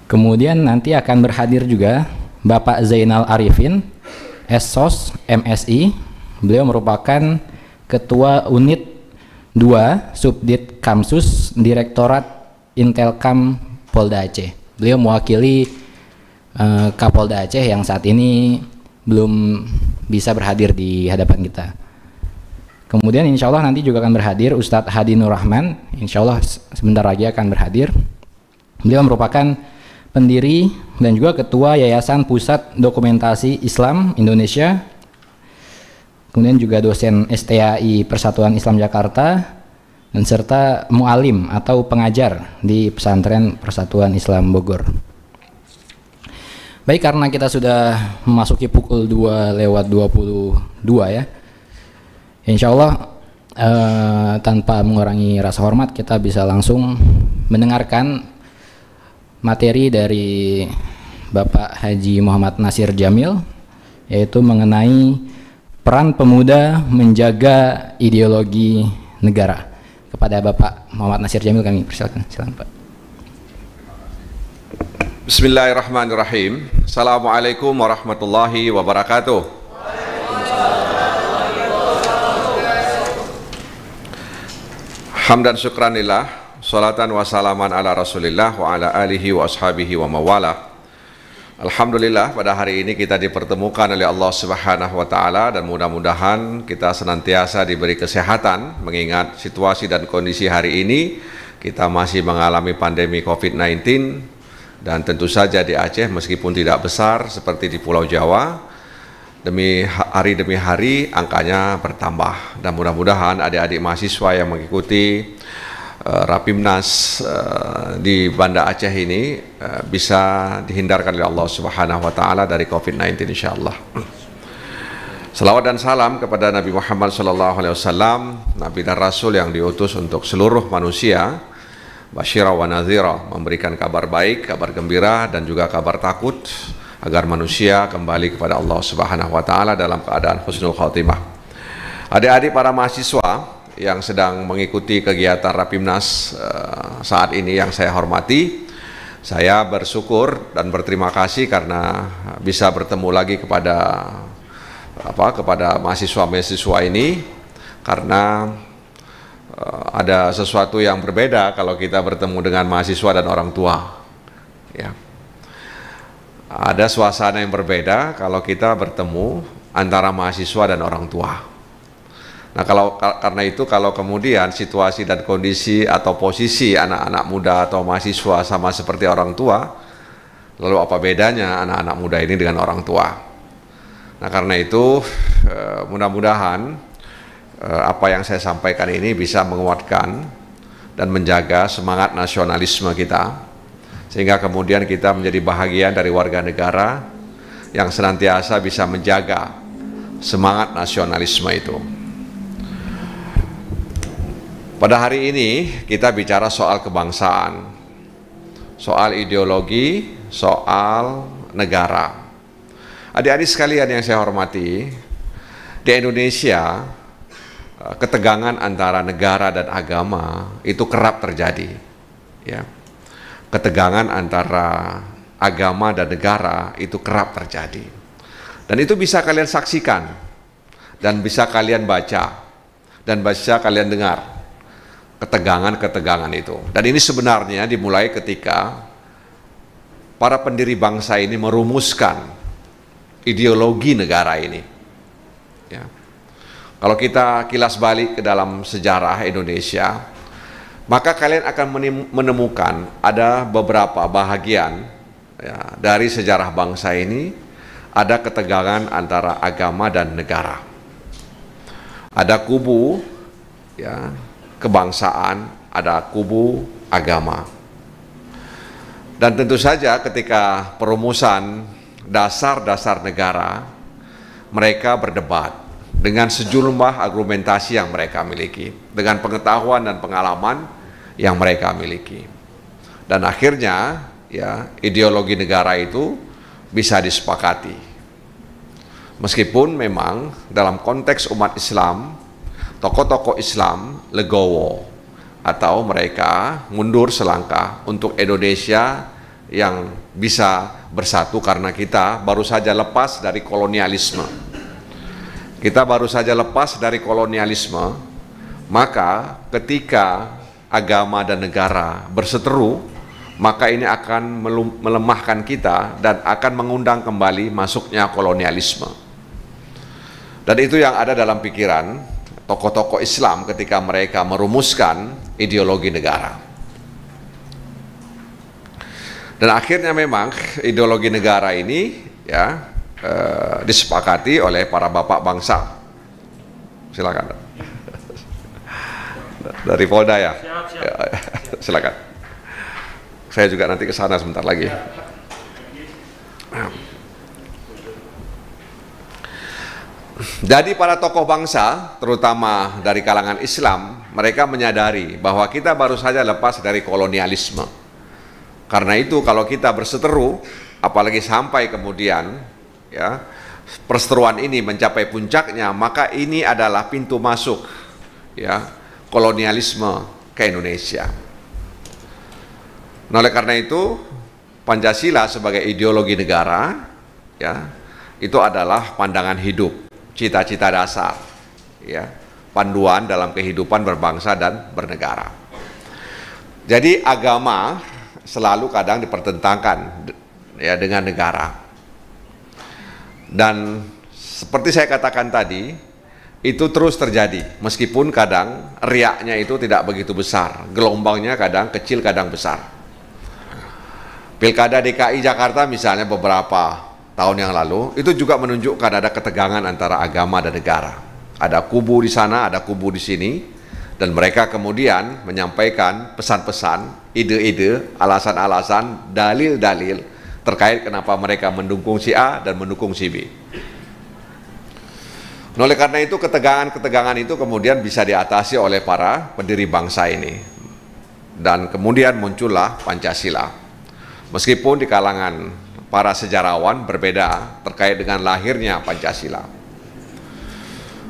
Kemudian nanti akan berhadir juga Bapak Zainal Arifin, SSOS MSI. Beliau merupakan Ketua Unit 2 Subdit Kamsus Direktorat Intelkam Polda Aceh. Beliau mewakili Kapolda Aceh yang saat ini belum bisa berhadir di hadapan kita. Kemudian insya Allah nanti juga akan berhadir Ustadz Hadi Nur Rahman, insya Allah sebentar lagi akan berhadir. Beliau merupakan pendiri dan juga Ketua Yayasan Pusat Dokumentasi Islam Indonesia, kemudian juga dosen STAI Persatuan Islam Jakarta, dan serta mu'alim atau pengajar di Pesantren Persatuan Islam Bogor. Baik, karena kita sudah memasuki pukul 2:22 ya, insya Allah tanpa mengurangi rasa hormat kita bisa langsung mendengarkan materi dari Bapak Haji Muhammad Nasir Jamil, yaitu mengenai peran pemuda menjaga ideologi negara. Kepada Bapak Muhammad Nasir Jamil kami persilakan. Silakan Pak. Bismillahirrahmanirrahim. Assalamualaikum warahmatullahi wabarakatuh. Hamdan syukranillah, salatan wa salaman ala rasulillah wa ala alihi wa ashabihi wa mawala. Alhamdulillah, pada hari ini kita dipertemukan oleh Allah Subhanahu wa ta'ala, dan mudah-mudahan kita senantiasa diberi kesehatan mengingat situasi dan kondisi hari ini. Kita masih mengalami pandemi COVID-19, dan tentu saja di Aceh meskipun tidak besar seperti di Pulau Jawa, demi hari angkanya bertambah, dan mudah-mudahan adik-adik mahasiswa yang mengikuti Rapimnas di Banda Aceh ini bisa dihindarkan oleh Allah Subhanahu wa ta'ala dari COVID-19 insyaallah. Salawat dan salam kepada Nabi Muhammad SAW, Nabi dan Rasul yang diutus untuk seluruh manusia, basyira wa nadhira, memberikan kabar baik, kabar gembira, dan juga kabar takut, agar manusia kembali kepada Allah Subhanahu wa ta'ala dalam keadaan husnul khatimah. Adik-adik para mahasiswa yang sedang mengikuti kegiatan Rapimnas saat ini yang saya hormati, saya bersyukur dan berterima kasih karena bisa bertemu lagi kepada mahasiswa-mahasiswa ini, karena ada sesuatu yang berbeda kalau kita bertemu dengan mahasiswa dan orang tua ya. Ada suasana yang berbeda kalau kita bertemu antara mahasiswa dan orang tua. Nah, karena itu kalau kemudian situasi dan kondisi atau posisi anak-anak muda atau mahasiswa sama seperti orang tua, lalu apa bedanya anak-anak muda ini dengan orang tua? Nah, karena itu mudah-mudahan apa yang saya sampaikan ini bisa menguatkan dan menjaga semangat nasionalisme kita, sehingga kemudian kita menjadi bahagian dari warga negara yang senantiasa bisa menjaga semangat nasionalisme itu. Pada hari ini kita bicara soal kebangsaan, soal ideologi, soal negara. Adik-adik sekalian yang saya hormati, di Indonesia ketegangan antara negara dan agama itu kerap terjadi ya. Ketegangan antara agama dan negara itu kerap terjadi, dan itu bisa kalian saksikan dan bisa kalian baca dan bisa kalian dengar ketegangan-ketegangan itu. Dan ini sebenarnya dimulai ketika para pendiri bangsa ini merumuskan ideologi negara ini ya. Kalau kita kilas balik ke dalam sejarah Indonesia, maka kalian akan menemukan ada beberapa bahagian ya, dari sejarah bangsa ini ada ketegangan antara agama dan negara. Ada kubu ya, kebangsaan, ada kubu agama. Dan tentu saja ketika perumusan dasar-dasar negara, mereka berdebat dengan sejumlah argumentasi yang mereka miliki, dengan pengetahuan dan pengalaman yang mereka miliki. Dan akhirnya ya, ideologi negara itu bisa disepakati. Meskipun memang dalam konteks umat Islam, tokoh-tokoh Islam legowo atau mereka mundur selangkah untuk Indonesia yang bisa bersatu karena kita baru saja lepas dari kolonialisme. Kita baru saja lepas dari kolonialisme, maka ketika agama dan negara berseteru, maka ini akan melemahkan kita dan akan mengundang kembali masuknya kolonialisme. Dan itu yang ada dalam pikiran tokoh-tokoh Islam ketika mereka merumuskan ideologi negara. Dan akhirnya memang ideologi negara ini ya disepakati oleh para bapak bangsa. Silakan. Dari Polda ya. Ya, silakan. Saya juga nanti ke sana sebentar lagi. Jadi para tokoh bangsa, terutama dari kalangan Islam, mereka menyadari bahwa kita baru saja lepas dari kolonialisme. Karena itu kalau kita berseteru, apalagi sampai kemudian ya perseteruan ini mencapai puncaknya, maka ini adalah pintu masuk ya kolonialisme ke Indonesia. Nah, oleh karena itu Pancasila sebagai ideologi negara ya itu adalah pandangan hidup, cita-cita dasar ya, panduan dalam kehidupan berbangsa dan bernegara. Jadi agama selalu kadang dipertentangkan ya dengan negara. Dan seperti saya katakan tadi, itu terus terjadi meskipun kadang riaknya itu tidak begitu besar, gelombangnya kadang kecil kadang besar. Pilkada DKI Jakarta misalnya beberapa tahun yang lalu itu juga menunjukkan ada ketegangan antara agama dan negara. Ada kubu di sana, ada kubu di sini, dan mereka kemudian menyampaikan pesan-pesan, ide-ide, alasan-alasan, dalil-dalil terkait kenapa mereka mendukung si A dan mendukung si B. Nah, oleh karena itu ketegangan-ketegangan itu kemudian bisa diatasi oleh para pendiri bangsa ini. Dan kemudian muncullah Pancasila. Meskipun di kalangan para sejarawan berbeda terkait dengan lahirnya Pancasila.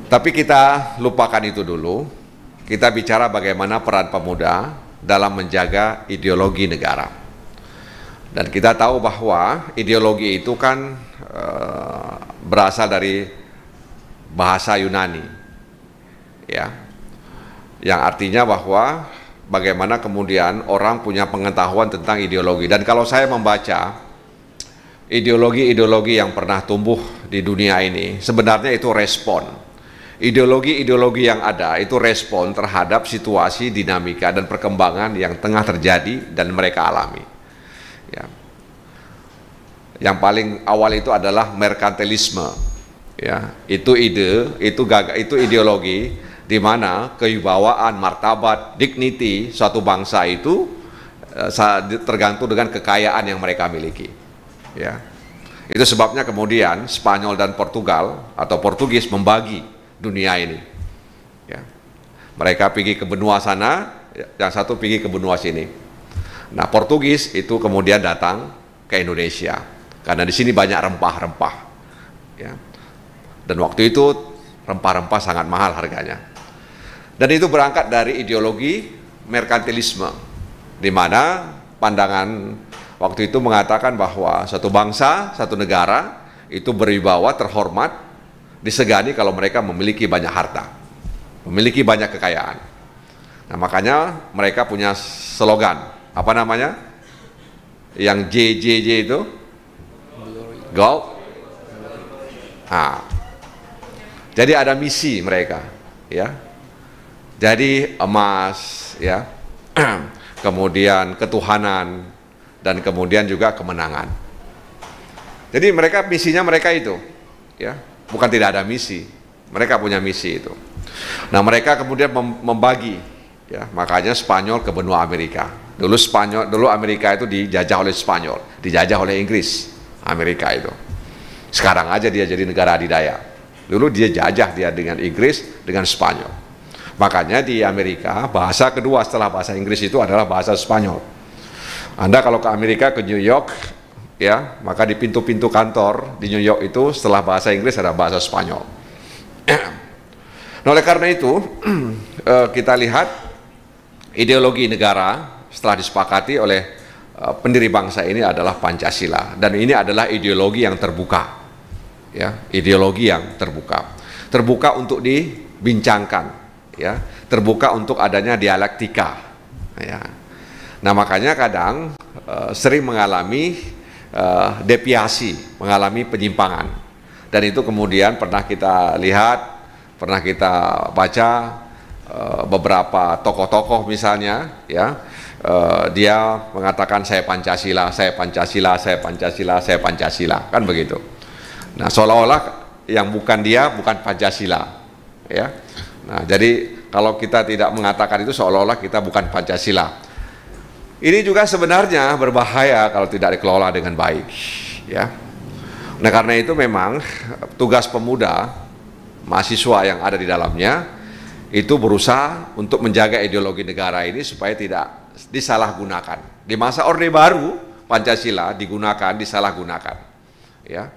Tapi kita lupakan itu dulu. Kita bicara bagaimana peran pemuda dalam menjaga ideologi negara. Dan kita tahu bahwa ideologi itu kan berasal dari bahasa Yunani, ya, yang artinya bahwa bagaimana kemudian orang punya pengetahuan tentang ideologi. Dan kalau saya membaca ideologi-ideologi yang pernah tumbuh di dunia ini, sebenarnya itu respon. Ideologi-ideologi yang ada itu respon terhadap situasi, dinamika, dan perkembangan yang tengah terjadi dan mereka alami. Ya. Yang paling awal itu adalah merkantilisme. Ya, itu ide, itu ideologi di mana kewibawaan, martabat, dignity suatu bangsa itu tergantung dengan kekayaan yang mereka miliki. Ya. Itu sebabnya kemudian Spanyol dan Portugal atau Portugis membagi dunia ini. Ya. Mereka pergi ke benua sana, yang satu pergi ke benua sini. Nah, Portugis itu kemudian datang ke Indonesia karena di sini banyak rempah-rempah. Ya. Dan waktu itu rempah-rempah sangat mahal harganya. Dan itu berangkat dari ideologi merkantilisme, di mana pandangan waktu itu mengatakan bahwa satu bangsa, satu negara itu berwibawa, terhormat, disegani kalau mereka memiliki banyak harta, memiliki banyak kekayaan. Nah, makanya mereka punya slogan, apa namanya? Yang JJJ itu? Gold. Jadi ada misi mereka, ya. Jadi emas, ya. Kemudian ketuhanan, dan kemudian juga kemenangan. Jadi mereka misinya mereka itu, ya. Bukan tidak ada misi, mereka punya misi itu. Nah, mereka kemudian membagi, ya, makanya Spanyol ke benua Amerika. Dulu Amerika itu dijajah oleh Spanyol, dijajah oleh Inggris, Amerika itu. Sekarang aja dia jadi negara adidaya. Dulu dia jajah dia dengan Inggris, dengan Spanyol. Makanya di Amerika bahasa kedua setelah bahasa Inggris itu adalah bahasa Spanyol. Anda kalau ke Amerika, ke New York, ya, maka di pintu-pintu kantor di New York itu setelah bahasa Inggris ada bahasa Spanyol. Nah, oleh karena itu kita lihat ideologi negara setelah disepakati oleh pendiri bangsa ini adalah Pancasila, dan ini adalah ideologi yang terbuka, ya, ideologi yang terbuka untuk dibincangkan, ya, terbuka untuk adanya dialektika, ya. Nah makanya kadang sering mengalami deviasi, mengalami penyimpangan, dan itu kemudian pernah kita lihat, pernah kita baca beberapa tokoh-tokoh misalnya, ya. Dia mengatakan saya Pancasila, saya Pancasila, saya Pancasila, saya Pancasila, kan begitu. Nah seolah-olah yang bukan dia bukan Pancasila, ya. Nah jadi kalau kita tidak mengatakan itu seolah-olah kita bukan Pancasila. Ini juga sebenarnya berbahaya kalau tidak dikelola dengan baik, ya. Nah karena itu memang tugas pemuda, mahasiswa yang ada di dalamnya itu berusaha untuk menjaga ideologi negara ini supaya tidak disalahgunakan. Di masa Orde Baru, Pancasila digunakan, disalahgunakan, ya.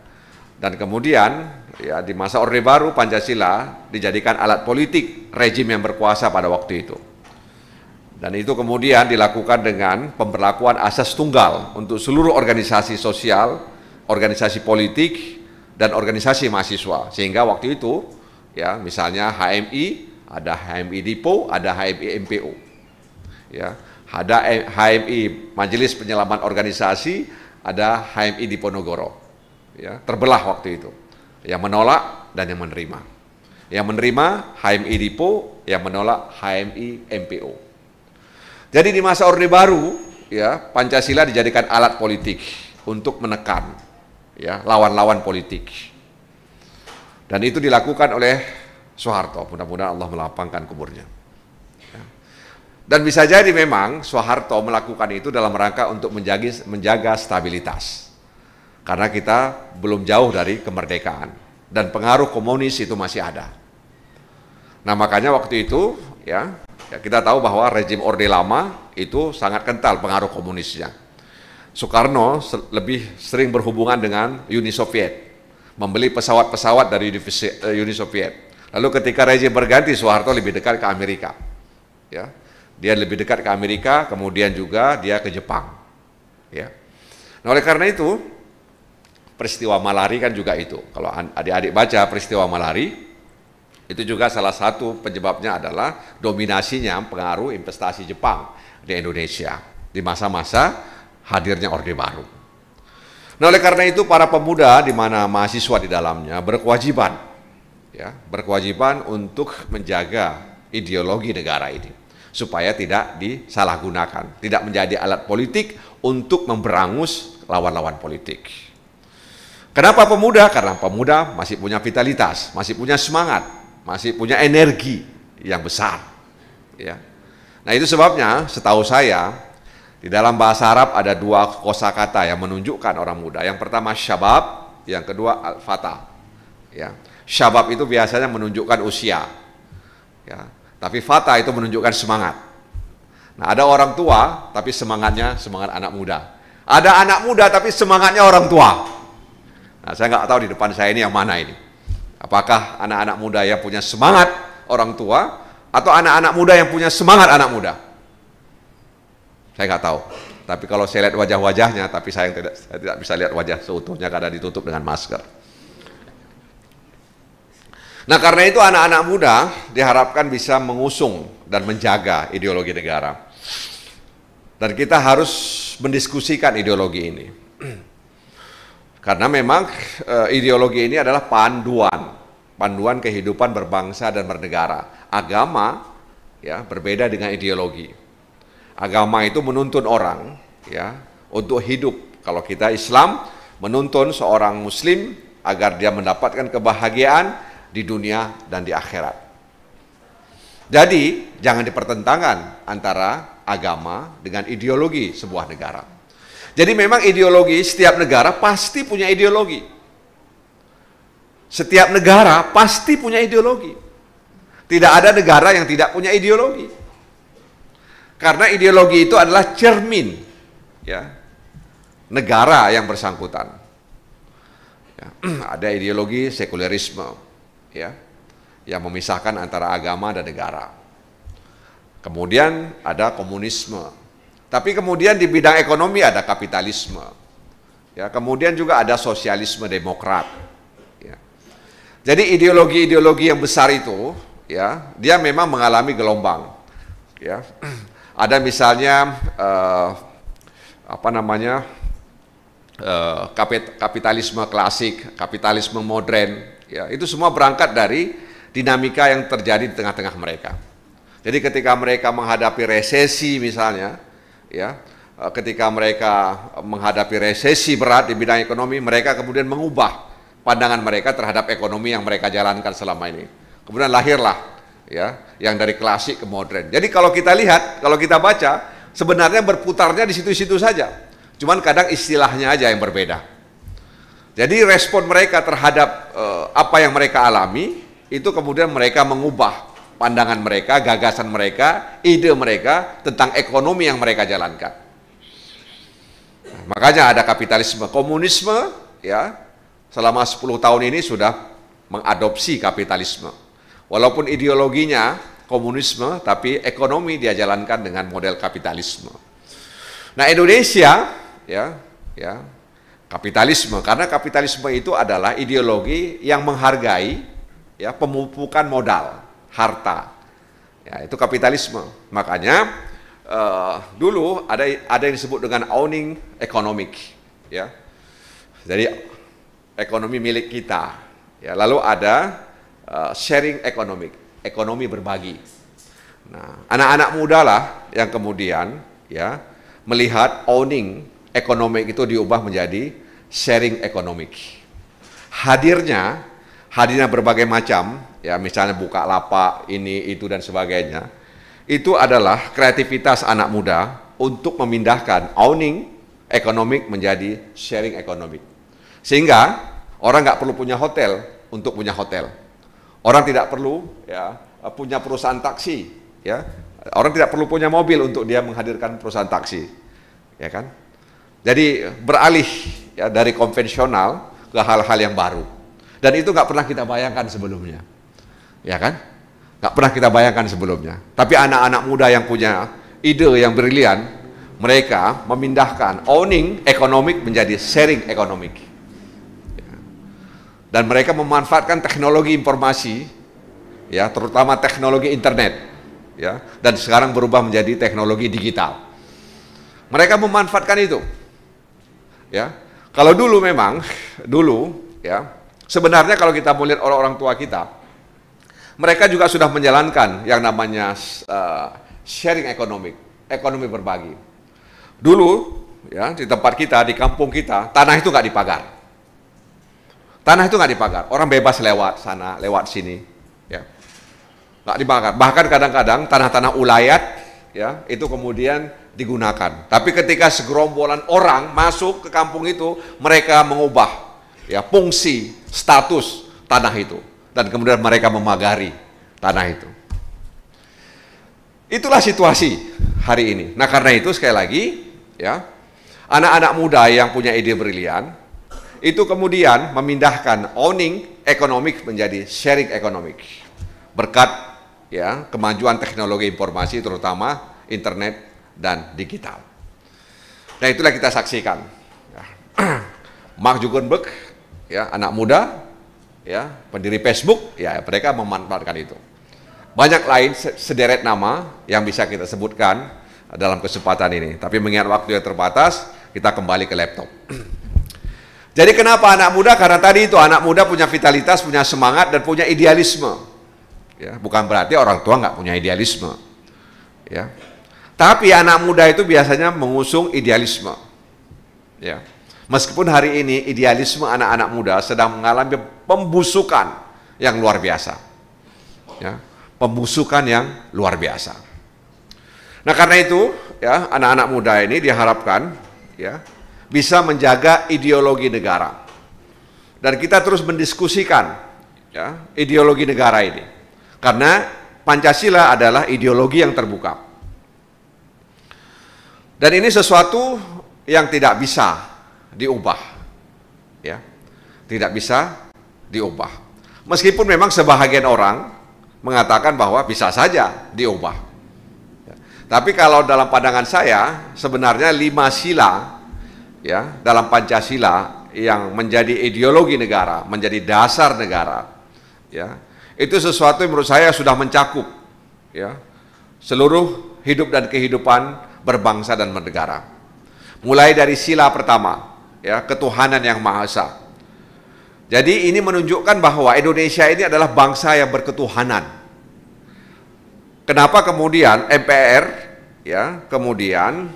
Dan kemudian, ya, di masa Orde Baru, Pancasila dijadikan alat politik rejim yang berkuasa pada waktu itu. Dan itu kemudian dilakukan dengan pemberlakuan asas tunggal untuk seluruh organisasi sosial, organisasi politik, dan organisasi mahasiswa. Sehingga waktu itu, ya, misalnya HMI, ada HMI Dipo, ada HMI MPO, ya. Ada HMI Majelis Penyelamat Organisasi, ada HMI Diponegoro, ya, terbelah waktu itu, yang menolak dan yang menerima. Yang menerima HMI Dipo, yang menolak HMI MPO. Jadi di masa Orde Baru, ya, Pancasila dijadikan alat politik untuk menekan, ya, lawan-lawan politik. Dan itu dilakukan oleh Soeharto. Mudah-mudahan Allah melapangkan kuburnya. Dan bisa jadi memang Soeharto melakukan itu dalam rangka untuk menjaga stabilitas. Karena kita belum jauh dari kemerdekaan dan pengaruh komunis itu masih ada. Nah makanya waktu itu, ya kita tahu bahwa rejim Orde Lama itu sangat kental pengaruh komunisnya. Soekarno lebih sering berhubungan dengan Uni Soviet, membeli pesawat-pesawat dari Uni Soviet. Lalu ketika rejim berganti, Soeharto lebih dekat ke Amerika, ya. Dia lebih dekat ke Amerika, kemudian juga dia ke Jepang, ya. Nah oleh karena itu peristiwa Malari kan juga itu. Kalau adik-adik baca peristiwa Malari, itu juga salah satu penyebabnya adalah dominasinya pengaruh investasi Jepang di Indonesia di masa-masa hadirnya Orde Baru. Nah oleh karena itu para pemuda di mana mahasiswa di dalamnya berkewajiban, ya, berkewajiban untuk menjaga ideologi negara ini supaya tidak disalahgunakan, tidak menjadi alat politik untuk memberangus lawan-lawan politik. Kenapa pemuda? Karena pemuda masih punya vitalitas, masih punya semangat, masih punya energi yang besar, ya. Nah itu sebabnya setahu saya di dalam bahasa Arab ada dua kosakata yang menunjukkan orang muda. Yang pertama syabab, yang kedua al-fata, ya. Syabab itu biasanya menunjukkan usia, ya. Tapi fata itu menunjukkan semangat. Nah ada orang tua tapi semangatnya semangat anak muda. Ada anak muda tapi semangatnya orang tua. Nah saya nggak tahu di depan saya ini yang mana ini. Apakah anak-anak muda yang punya semangat orang tua atau anak-anak muda yang punya semangat anak muda? Saya nggak tahu. Tapi kalau saya lihat wajah-wajahnya, tapi saya tidak bisa lihat wajah seutuhnya karena ditutup dengan masker. Nah karena itu anak-anak muda diharapkan bisa mengusung dan menjaga ideologi negara. Dan kita harus mendiskusikan ideologi ini. Karena memang ideologi ini adalah panduan kehidupan berbangsa dan bernegara. Agama, ya, berbeda dengan ideologi. Agama itu menuntun orang, ya, untuk hidup. Kalau kita Islam menuntun seorang muslim agar dia mendapatkan kebahagiaan di dunia dan di akhirat. Jadi jangan dipertentangkan antara agama dengan ideologi sebuah negara. Jadi memang ideologi setiap negara pasti punya ideologi. Setiap negara pasti punya ideologi. Tidak ada negara yang tidak punya ideologi. Karena ideologi itu adalah cermin, ya, negara yang bersangkutan. Ya, ada ideologi sekulerisme, ya, yang memisahkan antara agama dan negara. Kemudian ada komunisme, Tapi kemudian di bidang ekonomi ada kapitalisme. Ya, kemudian juga ada sosialisme demokrat. Ya. Jadi ideologi-ideologi yang besar itu, ya, dia memang mengalami gelombang. Ya. Ada misalnya kapitalisme klasik, kapitalisme modern. Ya, itu semua berangkat dari dinamika yang terjadi di tengah-tengah mereka. Jadi ketika mereka menghadapi resesi misalnya, ya, ketika mereka menghadapi resesi berat di bidang ekonomi, mereka kemudian mengubah pandangan mereka terhadap ekonomi yang mereka jalankan selama ini. Kemudian lahirlah, ya, yang dari klasik ke modern. Jadi kalau kita lihat, kalau kita baca, sebenarnya berputarnya di situ-situ saja. Cuman kadang istilahnya aja yang berbeda. Jadi respon mereka terhadap apa yang mereka alami, itu kemudian mereka mengubah pandangan mereka, gagasan mereka, ide mereka tentang ekonomi yang mereka jalankan. Nah, makanya ada kapitalisme. Komunisme, ya, selama 10 tahun ini sudah mengadopsi kapitalisme. Walaupun ideologinya komunisme, tapi ekonomi dia jalankan dengan model kapitalisme. Nah, Indonesia, ya, kapitalisme, karena kapitalisme itu adalah ideologi yang menghargai, ya, pemupukan modal, harta. Ya, itu kapitalisme. Makanya dulu ada yang disebut dengan owning economic, ya. Jadi ekonomi milik kita. Ya, lalu ada sharing economic, ekonomi berbagi. Nah, anak-anak muda lah yang kemudian, ya, melihat owning economic itu diubah menjadi sharing economic. Hadirnya berbagai macam, ya, misalnya Bukalapak, ini, itu, dan sebagainya, itu adalah kreativitas anak muda untuk memindahkan owning economic menjadi sharing economic. Sehingga orang nggak perlu punya hotel untuk punya hotel. Orang tidak perlu, ya, punya perusahaan taksi, ya. Orang tidak perlu punya mobil untuk dia menghadirkan perusahaan taksi, ya kan? Jadi beralih, ya, dari konvensional ke hal-hal yang baru. Dan itu nggak pernah kita bayangkan sebelumnya, ya kan? Nggak pernah kita bayangkan sebelumnya. Tapi anak-anak muda yang punya ide yang brilian, mereka memindahkan owning economic menjadi sharing economic. Dan mereka memanfaatkan teknologi informasi, ya, terutama teknologi internet, ya, dan sekarang berubah menjadi teknologi digital. Mereka memanfaatkan itu, ya. Kalau dulu memang, ya, sebenarnya kalau kita melihat orang-orang tua kita, mereka juga sudah menjalankan yang namanya sharing economic, ekonomi berbagi. Dulu, ya, di tempat kita, di kampung kita, tanah itu nggak dipagar. Tanah itu nggak dipagar, orang bebas lewat sana, lewat sini, ya, nggak dipagar. Bahkan kadang-kadang tanah-tanah ulayat, ya, itu kemudian digunakan. Tapi ketika segerombolan orang masuk ke kampung itu, mereka mengubah, ya, fungsi, status tanah itu, dan kemudian mereka memagari tanah itu. Itulah situasi hari ini. Nah, karena itu sekali lagi, ya, anak-anak muda yang punya ide brilian itu kemudian memindahkan owning economic menjadi sharing economic berkat, ya, kemajuan teknologi informasi terutama internet dan digital. Nah, itulah kita saksikan, ya. Mark Zuckerberg, ya, anak muda, ya, pendiri Facebook, ya, mereka memanfaatkan itu. Banyak lain sederet nama yang bisa kita sebutkan dalam kesempatan ini, tapi mengingat waktu yang terbatas, kita kembali ke laptop. Jadi kenapa anak muda? Karena tadi itu anak muda punya vitalitas, punya semangat, dan punya idealisme. Ya, bukan berarti orang tua nggak punya idealisme. Ya. Tapi anak muda itu biasanya mengusung idealisme. Ya. Meskipun hari ini idealisme anak-anak muda sedang mengalami pembusukan yang luar biasa. Ya. Pembusukan yang luar biasa. Nah, karena itu, ya, anak-anak muda ini diharapkan, ya, bisa menjaga ideologi negara. Dan kita terus mendiskusikan, ya, ideologi negara ini. Karena Pancasila adalah ideologi yang terbuka. Dan ini sesuatu yang tidak bisa diubah. Ya. Tidak bisa diubah. Meskipun memang sebahagian orang mengatakan bahwa bisa saja diubah. Ya. Tapi kalau dalam pandangan saya, sebenarnya 5 sila ya dalam Pancasila yang menjadi ideologi negara, menjadi dasar negara, ya itu sesuatu yang menurut saya sudah mencakup ya seluruh hidup dan kehidupan berbangsa dan bernegara. Mulai dari sila pertama, ya ketuhanan yang Maha Esa. Jadi ini menunjukkan bahwa Indonesia ini adalah bangsa yang berketuhanan. Kenapa kemudian MPR ya kemudian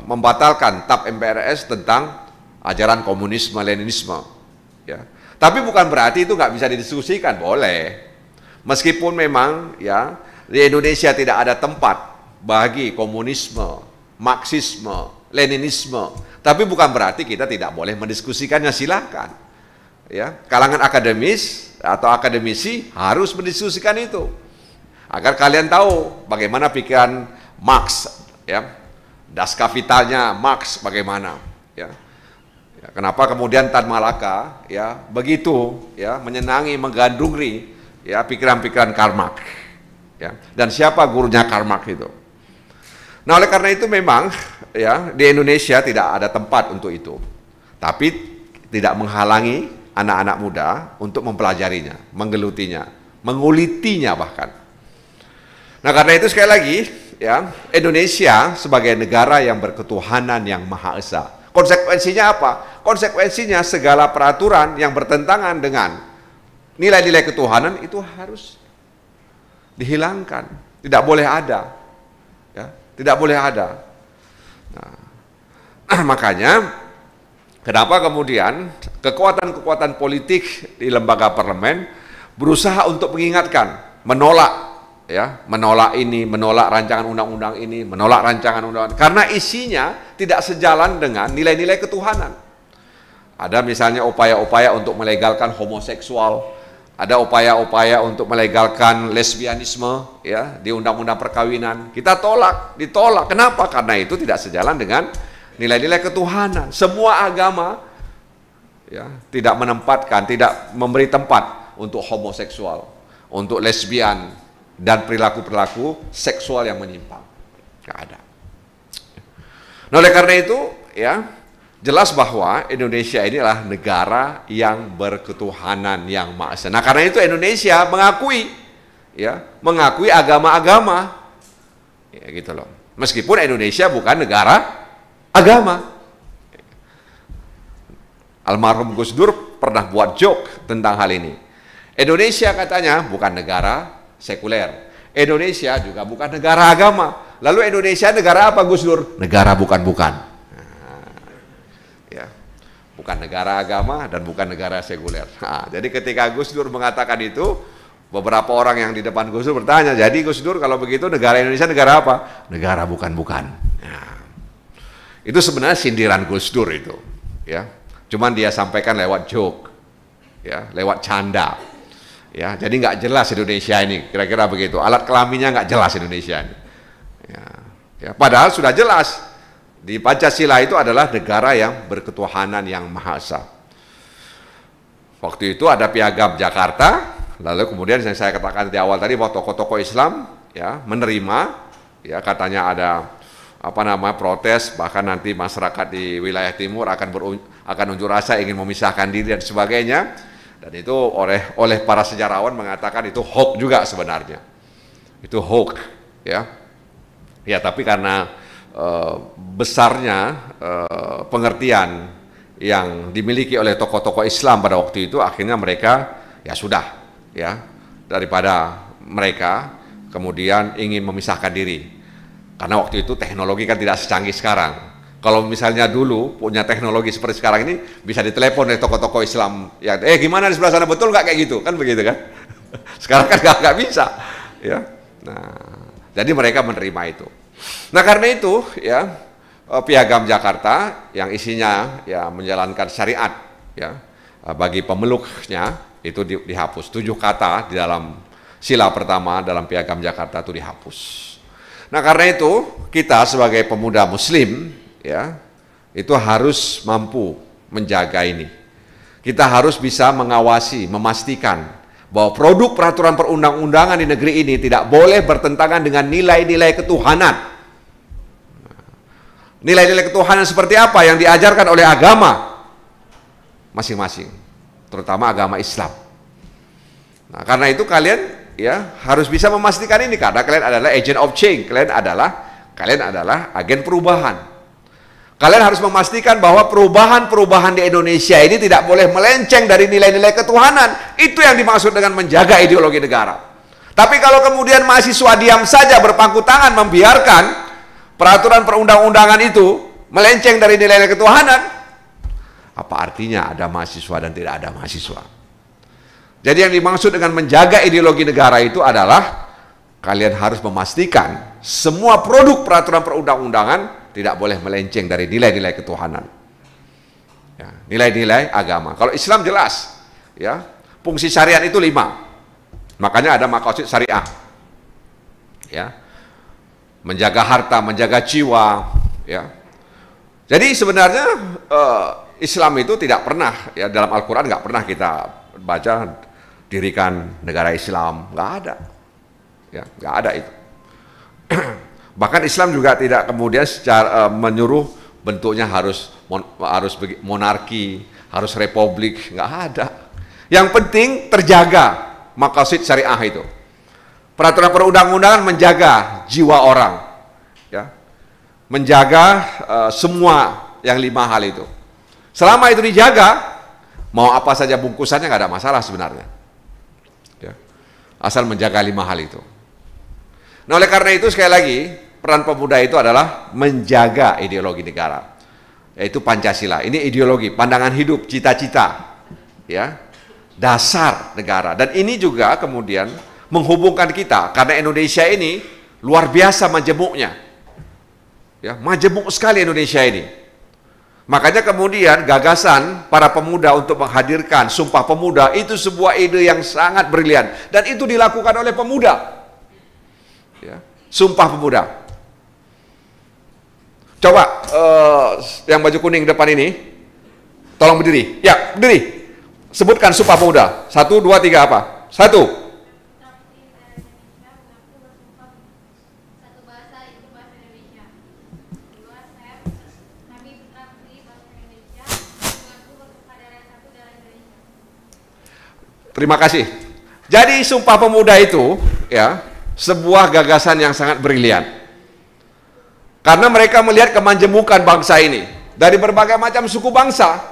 membatalkan TAP MPRS tentang ajaran komunisme, Leninisme, ya. Tapi bukan berarti itu nggak bisa didiskusikan, boleh. Meskipun memang ya di Indonesia tidak ada tempat bagi komunisme, Marxisme, Leninisme, tapi bukan berarti kita tidak boleh mendiskusikannya, silakan. Ya, kalangan akademis atau akademisi harus mendiskusikan itu. Agar kalian tahu bagaimana pikiran Marx, ya, Das Kapitalnya Marx bagaimana, ya. Ya, kenapa kemudian Tan Malaka, ya, begitu, ya, menyenangi, menggandrungi, ya, pikiran-pikiran Karl Marx, ya, dan siapa gurunya Karl Marx itu. Nah, oleh karena itu memang, ya, di Indonesia tidak ada tempat untuk itu, tapi tidak menghalangi anak-anak muda untuk mempelajarinya, menggelutinya, mengulitinya bahkan. Nah, karena itu sekali lagi, ya, Indonesia sebagai negara yang berketuhanan yang Maha Esa. Konsekuensinya apa? Konsekuensinya segala peraturan yang bertentangan dengan nilai-nilai ketuhanan itu harus dihilangkan, tidak boleh ada, ya, tidak boleh ada. Nah, makanya kenapa kemudian kekuatan-kekuatan politik di lembaga parlemen berusaha untuk mengingatkan, menolak, ya, menolak ini, menolak rancangan undang-undang ini, menolak rancangan undang-undang, karena isinya tidak sejalan dengan nilai-nilai ketuhanan. Ada misalnya upaya-upaya untuk melegalkan homoseksual, ada upaya-upaya untuk melegalkan lesbianisme, ya, di undang-undang perkawinan. Kita tolak, ditolak. Kenapa? Karena itu tidak sejalan dengan nilai-nilai ketuhanan. Semua agama, ya, tidak menempatkan, tidak memberi tempat untuk homoseksual, untuk lesbian, dan perilaku-perilaku seksual yang menyimpang. Nggak ada. Nah, oleh karena itu, ya, jelas bahwa Indonesia ini adalah negara yang berketuhanan yang Maha Esa. Nah, karena itu Indonesia mengakui, ya, mengakui agama-agama, ya, gitu loh. Meskipun Indonesia bukan negara agama. Almarhum Gus Dur pernah buat joke tentang hal ini. Indonesia katanya bukan negara sekuler. Indonesia juga bukan negara agama. Lalu Indonesia negara apa, Gus Dur? Negara bukan-bukan. Nah, ya, bukan negara agama dan bukan negara sekuler. Nah, jadi ketika Gus Dur mengatakan itu, beberapa orang yang di depan Gus Dur bertanya, jadi Gus Dur kalau begitu negara Indonesia negara apa? Negara bukan-bukan. Nah, itu sebenarnya sindiran Gus Dur itu, ya. Cuman dia sampaikan lewat joke, ya, lewat canda. Ya, jadi nggak jelas Indonesia ini, kira-kira begitu. Alat kelaminnya nggak jelas Indonesia ini. Ya, ya, padahal sudah jelas di Pancasila itu adalah negara yang berketuhanan yang Maha Esa. Waktu itu ada Piagam Jakarta, lalu kemudian yang saya katakan di awal tadi bahwa tokoh-tokoh Islam, ya, menerima, ya, katanya ada protes, bahkan nanti masyarakat di wilayah timur akan unjuk rasa ingin memisahkan diri dan sebagainya. Dan itu oleh para sejarawan mengatakan itu hoax juga sebenarnya. Itu hoax, ya. Ya, tapi karena besarnya pengertian yang dimiliki oleh tokoh-tokoh Islam pada waktu itu, akhirnya mereka ya sudah, ya, daripada mereka kemudian ingin memisahkan diri. Karena waktu itu teknologi kan tidak secanggih sekarang. Kalau misalnya dulu punya teknologi seperti sekarang ini, bisa ditelepon oleh tokoh-tokoh Islam yang gimana di sebelah sana, betul nggak kayak gitu, kan begitu kan? Sekarang kan nggak bisa, ya. Nah, jadi mereka menerima itu. Nah, karena itu, ya, Piagam Jakarta yang isinya, ya, menjalankan syariat, ya, bagi pemeluknya itu dihapus. 7 kata di dalam sila pertama dalam Piagam Jakarta itu dihapus. Nah, karena itu kita sebagai pemuda Muslim, ya, itu harus mampu menjaga ini. Kita harus bisa mengawasi, memastikan bahwa produk peraturan perundang-undangan di negeri ini tidak boleh bertentangan dengan nilai-nilai ketuhanan. Nilai-nilai ketuhanan seperti apa yang diajarkan oleh agama masing-masing, terutama agama Islam. Nah, karena itu kalian ya harus bisa memastikan ini, karena kalian adalah agent of change, kalian adalah agen perubahan. Kalian harus memastikan bahwa perubahan-perubahan di Indonesia ini tidak boleh melenceng dari nilai-nilai ketuhanan. Itu yang dimaksud dengan menjaga ideologi negara. Tapi kalau kemudian mahasiswa diam saja berpangku tangan membiarkan peraturan perundang-undangan itu melenceng dari nilai-nilai ketuhanan, apa artinya ada mahasiswa dan tidak ada mahasiswa? Jadi yang dimaksud dengan menjaga ideologi negara itu adalah kalian harus memastikan semua produk peraturan perundang-undangan tidak boleh melenceng dari nilai-nilai ketuhanan, ya, nilai-nilai agama. Kalau Islam jelas, ya, fungsi syariat itu 5, makanya ada maqasid syariah, ya, menjaga harta, menjaga jiwa, ya. Jadi sebenarnya Islam itu tidak pernah, ya, dalam Al-Quran nggak pernah kita baca dirikan negara Islam, nggak ada, ya, nggak ada itu. Bahkan Islam juga tidak kemudian secara menyuruh bentuknya harus monarki, harus republik, nggak ada. Yang penting terjaga maqasid syariah itu. Peraturan perundang-undangan menjaga jiwa orang, ya, menjaga semua yang 5 hal itu. Selama itu dijaga, mau apa saja bungkusannya nggak ada masalah sebenarnya, ya, asal menjaga 5 hal itu. Nah, oleh karena itu sekali lagi, peran pemuda itu adalah menjaga ideologi negara, yaitu Pancasila. Ini ideologi, pandangan hidup, cita-cita, ya, dasar negara. Dan ini juga kemudian menghubungkan kita, karena Indonesia ini luar biasa majemuknya, ya, majemuk sekali Indonesia ini. Makanya kemudian gagasan para pemuda untuk menghadirkan Sumpah Pemuda itu sebuah ide yang sangat brilian, dan itu dilakukan oleh pemuda, ya, Sumpah Pemuda. Coba yang baju kuning depan ini, tolong berdiri. Ya, berdiri. Sebutkan Sumpah Pemuda. 1, 2, 3 apa? 1. Terima kasih. Jadi Sumpah Pemuda itu, ya, sebuah gagasan yang sangat brilian. Karena mereka melihat kemanjemukan bangsa ini dari berbagai macam suku bangsa.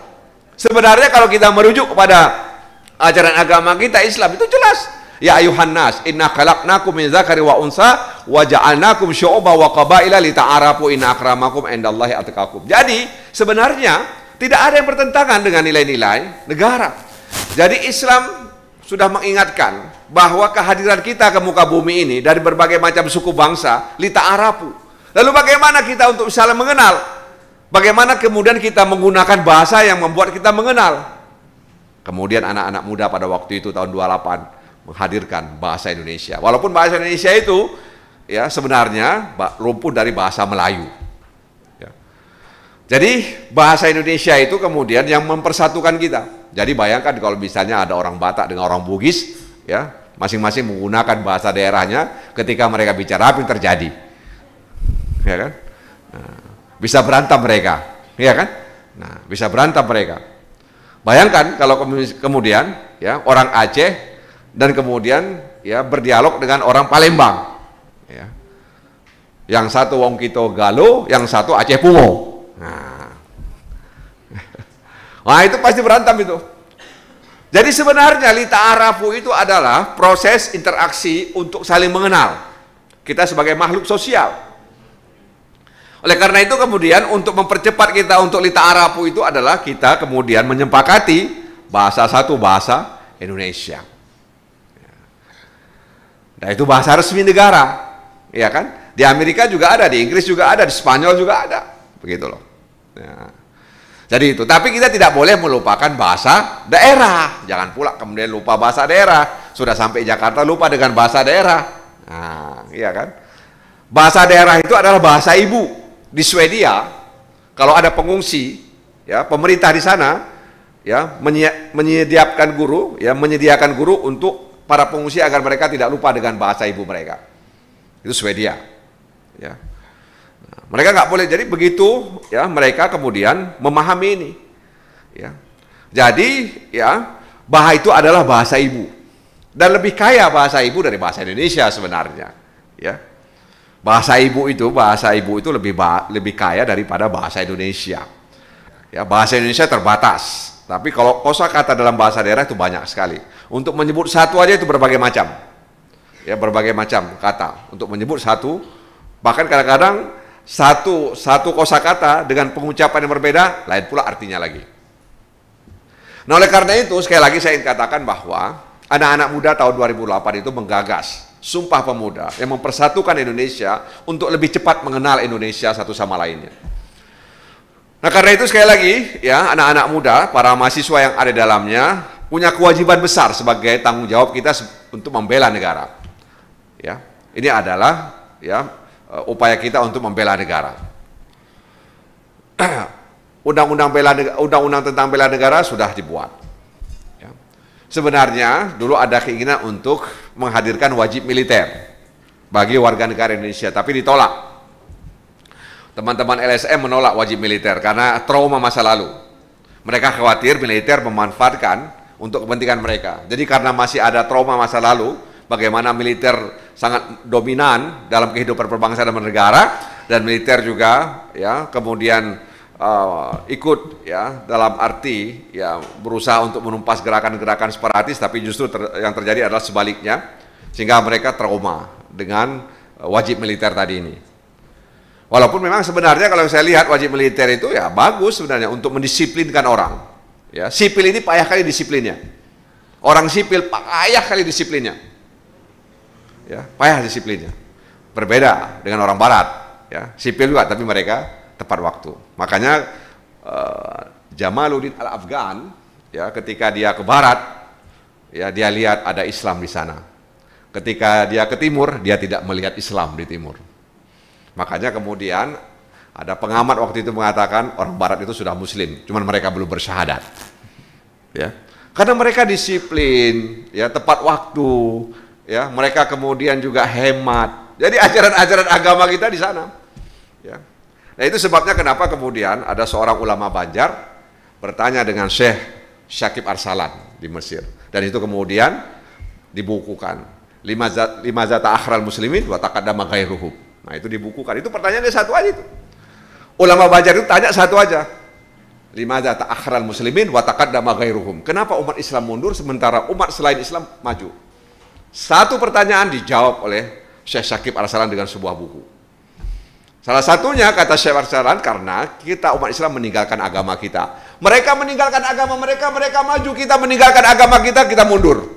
Sebenarnya kalau kita merujuk kepada ajaran agama kita Islam itu jelas. Ya ayuhan nas, inna khalaqnakum min dzakari wa unsa wa ja'alnakum syu'uban wa qabaila lita'arafu inna akramakum indallahi atqakum. Jadi sebenarnya tidak ada yang bertentangan dengan nilai-nilai negara. Jadi Islam sudah mengingatkan bahwa kehadiran kita ke muka bumi ini dari berbagai macam suku bangsa lita'arafu. Lalu bagaimana kita untuk saling mengenal? Bagaimana kemudian kita menggunakan bahasa yang membuat kita mengenal? Kemudian anak-anak muda pada waktu itu tahun 28 menghadirkan bahasa Indonesia. Walaupun bahasa Indonesia itu, ya, sebenarnya rumpun dari bahasa Melayu. Ya. Jadi bahasa Indonesia itu kemudian yang mempersatukan kita. Jadi bayangkan kalau misalnya ada orang Batak dengan orang Bugis, ya, masing-masing menggunakan bahasa daerahnya, ketika mereka bicara apa yang terjadi? Ya kan? Nah, bisa berantem mereka, ya kan? Nah, bisa berantem mereka. Bayangkan kalau kemudian, ya, orang Aceh dan kemudian, ya, berdialog dengan orang Palembang, ya. Yang satu wong kito Galo, yang satu Aceh Pungo. Nah, itu pasti berantem itu. Jadi sebenarnya lita'arafu itu adalah proses interaksi untuk saling mengenal. Kita sebagai makhluk sosial. Oleh karena itu kemudian untuk mempercepat kita untuk lita'arafu itu adalah kita kemudian menyepakati satu bahasa Indonesia. Nah, itu bahasa resmi negara, ya kan? Di Amerika juga ada, di Inggris juga ada, di Spanyol juga ada, begitu loh. Ya. Jadi itu, tapi kita tidak boleh melupakan bahasa daerah. Jangan pula kemudian lupa bahasa daerah. Sudah sampai Jakarta lupa dengan bahasa daerah. Nah, iya kan? Bahasa daerah itu adalah bahasa ibu. Di Swedia, kalau ada pengungsi, ya, pemerintah di sana, ya, menyediakan guru untuk para pengungsi agar mereka tidak lupa dengan bahasa ibu mereka. Itu Swedia, ya. Nah, Mereka nggak boleh. Jadi begitu ya mereka kemudian memahami ini. Ya. Jadi ya bahasa itu adalah bahasa ibu dan lebih kaya bahasa ibu dari bahasa Indonesia sebenarnya. Ya. Bahasa ibu itu lebih kaya daripada bahasa Indonesia. Ya, bahasa Indonesia terbatas. Tapi kalau kosakata dalam bahasa daerah itu banyak sekali. Untuk menyebut satu aja itu berbagai macam. Ya, berbagai macam kata untuk menyebut satu. Bahkan kadang-kadang satu kosakata dengan pengucapan yang berbeda, lain pula artinya lagi. Nah, oleh karena itu sekali lagi saya ingin katakan bahwa anak-anak muda tahun 2008 itu menggagas Sumpah Pemuda yang mempersatukan Indonesia untuk lebih cepat mengenal Indonesia satu sama lainnya. Nah, karena itu sekali lagi ya anak-anak muda, para mahasiswa yang ada di dalamnya punya kewajiban besar sebagai tanggung jawab kita untuk membela negara. Ya, ini adalah ya upaya kita untuk membela negara. Undang-undang tentang bela negara sudah dibuat. Ya. Sebenarnya dulu ada keinginan untuk menghadirkan wajib militer bagi warga negara Indonesia, tapi ditolak. Teman-teman LSM menolak wajib militer karena trauma masa lalu. Mereka khawatir militer memanfaatkan untuk kepentingan mereka. Jadi karena masih ada trauma masa lalu, bagaimana militer sangat dominan dalam kehidupan berbangsa dan bernegara, dan militer juga ya kemudian ikut ya dalam arti ya berusaha untuk menumpas gerakan-gerakan separatis, tapi justru yang terjadi adalah sebaliknya, sehingga mereka trauma dengan wajib militer tadi ini. Walaupun memang sebenarnya kalau saya lihat wajib militer itu ya bagus sebenarnya untuk mendisiplinkan orang. Ya, sipil ini payah kali disiplinnya. Orang sipil payah kali disiplinnya. Ya, payah disiplinnya. Berbeda dengan orang barat, ya. Sipil juga tapi mereka tepat waktu. Makanya Jamaluddin Al-Afghan ya ketika dia ke barat ya dia lihat ada Islam di sana. Ketika dia ke timur dia tidak melihat Islam di timur. Makanya kemudian ada pengamat waktu itu mengatakan orang barat itu sudah muslim, cuman mereka belum bersyahadat. Ya. Karena mereka disiplin, ya tepat waktu, ya mereka kemudian juga hemat. Jadi ajaran-ajaran agama kita di sana. Ya. Nah, itu sebabnya kenapa kemudian ada seorang ulama Banjar bertanya dengan Syekh Syakib Arsalan di Mesir, dan itu kemudian dibukukan. Lima zata akhral muslimin wa taqaddama ghairuhum. Nah, itu dibukukan. Itu pertanyaannya satu aja itu. Ulama Banjar itu tanya satu aja. Limadza ta'akhkharal muslimin wa taqaddama ghairuhum. Kenapa umat Islam mundur sementara umat selain Islam maju? Satu pertanyaan dijawab oleh Syekh Syakib Arsalan dengan sebuah buku. Salah satunya kata Syekh Arsalan, karena kita umat Islam meninggalkan agama kita. Mereka meninggalkan agama mereka maju. Kita meninggalkan agama kita mundur.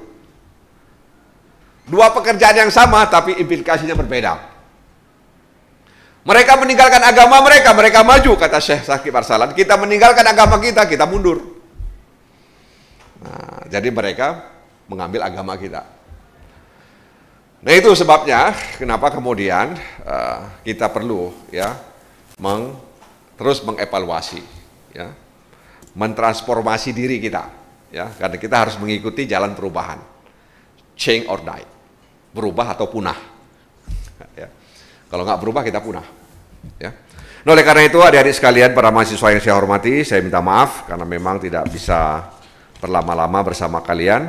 Dua pekerjaan yang sama tapi implikasinya berbeda. Mereka meninggalkan agama mereka maju, kata Syekh Syakib Arsalan. Kita meninggalkan agama kita mundur. Nah, jadi mereka mengambil agama kita. Nah, itu sebabnya kenapa kemudian kita perlu ya terus mengevaluasi, ya, mentransformasi diri kita, ya, karena kita harus mengikuti jalan perubahan, change or die, berubah atau punah. Ya. Kalau nggak berubah kita punah. Ya. Nah, oleh karena itu adik-adik sekalian, para mahasiswa yang saya hormati, saya minta maaf karena memang tidak bisa berlama-lama bersama kalian.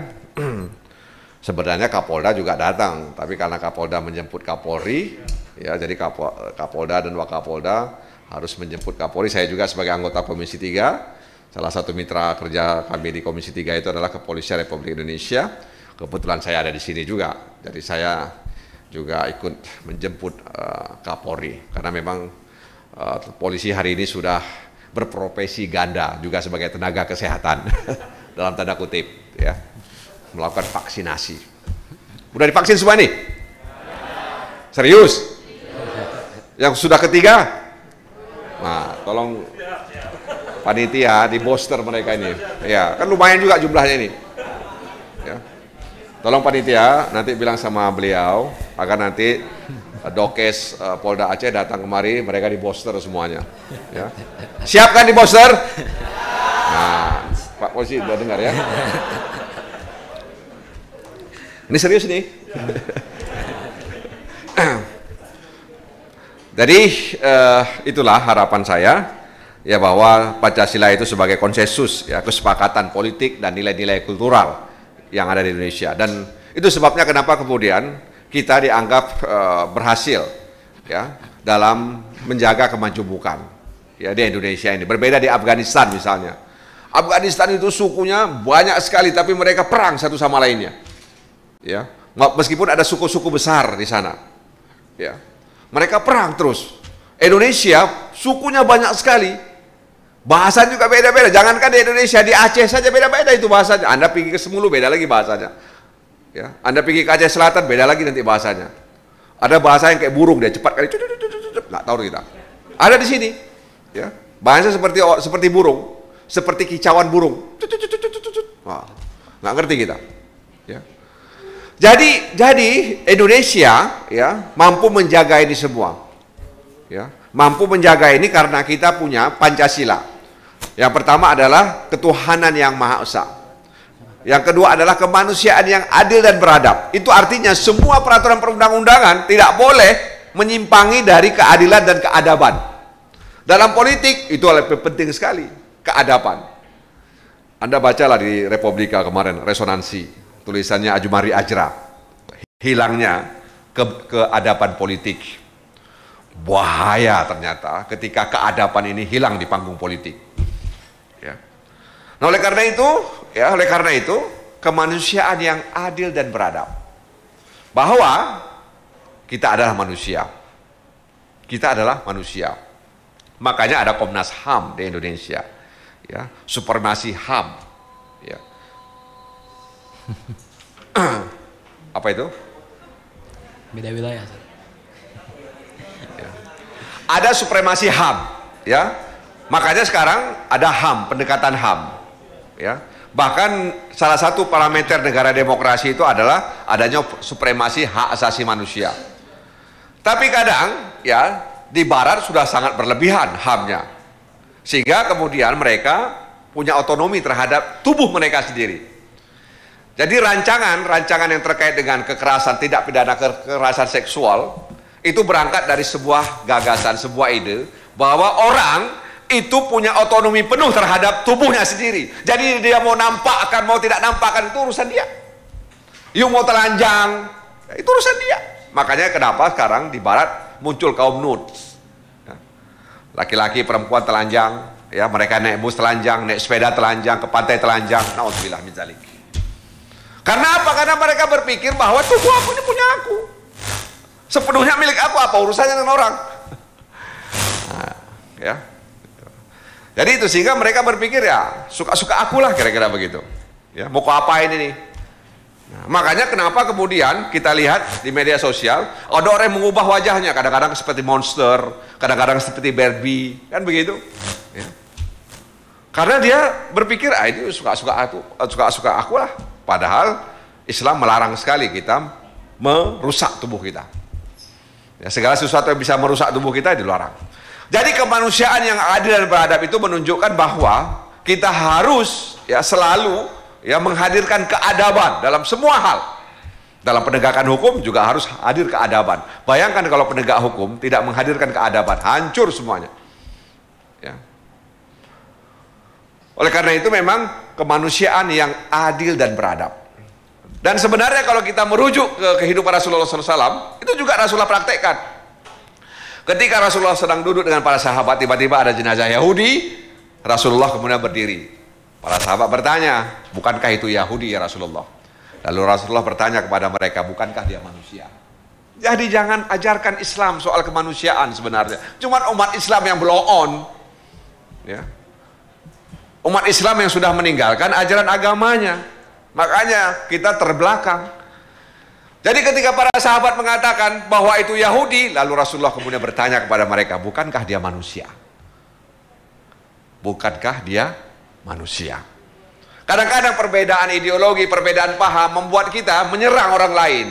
Sebenarnya Kapolda juga datang, tapi karena Kapolda menjemput Kapolri, ya jadi Kapolda dan Wakapolda harus menjemput Kapolri. Saya juga sebagai anggota Komisi 3, salah satu mitra kerja kami di Komisi 3 itu adalah Kepolisian Republik Indonesia. Kebetulan saya ada di sini juga, jadi saya juga ikut menjemput Kapolri, karena memang polisi hari ini sudah berprofesi ganda juga sebagai tenaga kesehatan dalam tanda kutip, ya, melakukan vaksinasi. Udah divaksin semua nih? Serius? Yang sudah ketiga? Nah, tolong panitia di booster mereka ini, ya kan lumayan juga jumlahnya ini. Ya. Tolong panitia nanti bilang sama beliau agar nanti Dokes Polda Aceh datang kemari, mereka di booster semuanya. Ya. Siap kan di booster? Nah, Pak Polisi udah dengar ya? Ini serius nih. Jadi itulah harapan saya, ya, bahwa Pancasila itu sebagai konsensus, ya, kesepakatan politik dan nilai-nilai kultural yang ada di Indonesia. Dan itu sebabnya kenapa kemudian kita dianggap berhasil, ya, dalam menjaga kemajemukan, ya, di Indonesia ini. Berbeda di Afghanistan misalnya. Afghanistan itu sukunya banyak sekali, tapi mereka perang satu sama lainnya, ya. Meskipun ada suku-suku besar di sana, ya, mereka perang terus. Indonesia sukunya banyak sekali, bahasa juga beda-beda. Jangankan di Indonesia, di Aceh saja beda-beda itu bahasanya. Anda pergi ke Semulu beda lagi bahasanya, ya. Anda pergi ke Aceh Selatan beda lagi nanti bahasanya. Ada bahasa yang kayak burung, dia cepat kali, nggak tahu kita. Ada di sini, ya, bahasa seperti burung, seperti kicauan burung. Wah, nggak ngerti kita, ya. Jadi Indonesia, ya, mampu menjaga ini semua, ya, mampu menjaga ini karena kita punya Pancasila. Yang pertama adalah ketuhanan yang Maha Esa. Yang kedua adalah kemanusiaan yang adil dan beradab. Itu artinya semua peraturan perundang-undangan tidak boleh menyimpangi dari keadilan dan keadaban. Dalam politik itu lebih penting sekali, keadaban. Anda bacalah di Republika kemarin, resonansi. Tulisannya Ajumari Ajra, hilangnya keadaban politik. Bahaya ternyata ketika keadaban ini hilang di panggung politik, ya. Nah, oleh karena itu kemanusiaan yang adil dan beradab, bahwa kita adalah manusia, makanya ada Komnas HAM di Indonesia, ya, supremasi HAM, ya. Apa itu? Beda wilayah. Ya. Ada supremasi HAM, ya. Makanya sekarang ada HAM, pendekatan HAM, ya. Bahkan salah satu parameter negara demokrasi itu adalah adanya supremasi hak asasi manusia. Tapi kadang, ya, di Barat sudah sangat berlebihan HAM-nya, sehingga kemudian mereka punya otonomi terhadap tubuh mereka sendiri. Jadi rancangan yang terkait dengan kekerasan, tindak pidana kekerasan seksual, itu berangkat dari sebuah gagasan, sebuah ide, bahwa orang itu punya otonomi penuh terhadap tubuhnya sendiri. Jadi dia mau nampakkan, mau tidak nampakkan, itu urusan dia. You mau telanjang, itu urusan dia. Makanya kenapa sekarang di Barat muncul kaum nudes. Laki-laki, perempuan telanjang, ya, mereka naik bus telanjang, naik sepeda telanjang, ke pantai telanjang. Nauzubillah min dzalik. Karena apa? Karena mereka berpikir bahwa tubuh aku ini punya aku, sepenuhnya milik aku, apa urusannya dengan orang? Nah, ya. Jadi itu sehingga mereka berpikir, ya, suka-suka akulah, kira-kira begitu. Ya, mau kau apain ini? Nah, makanya kenapa kemudian kita lihat di media sosial ada orang yang mengubah wajahnya, kadang-kadang seperti monster, kadang-kadang seperti Barbie, kan begitu? Ya. Karena dia berpikir, ini suka-suka aku lah. Padahal Islam melarang sekali kita merusak tubuh kita. Ya, segala sesuatu yang bisa merusak tubuh kita dilarang. Jadi kemanusiaan yang adil dan beradab itu menunjukkan bahwa kita harus, ya, selalu, ya, menghadirkan keadaban dalam semua hal. Dalam penegakan hukum juga harus hadir keadaban. Bayangkan kalau penegak hukum tidak menghadirkan keadaban, hancur semuanya. Ya. Oleh karena itu memang kemanusiaan yang adil dan beradab. Dan sebenarnya kalau kita merujuk ke kehidupan Rasulullah SAW, itu juga Rasulullah praktekkan. Ketika Rasulullah sedang duduk dengan para sahabat, tiba-tiba ada jenazah Yahudi, Rasulullah kemudian berdiri. Para sahabat bertanya, bukankah itu Yahudi ya Rasulullah? Lalu Rasulullah bertanya kepada mereka, bukankah dia manusia? Jadi jangan ajarkan Islam soal kemanusiaan sebenarnya. Cuma umat Islam yang blow on, ya. Umat Islam yang sudah meninggalkan ajaran agamanya, makanya kita terbelakang. Jadi ketika para sahabat mengatakan bahwa itu Yahudi, lalu Rasulullah kemudian bertanya kepada mereka, bukankah dia manusia? Bukankah dia manusia? Kadang-kadang perbedaan ideologi, perbedaan paham membuat kita menyerang orang lain,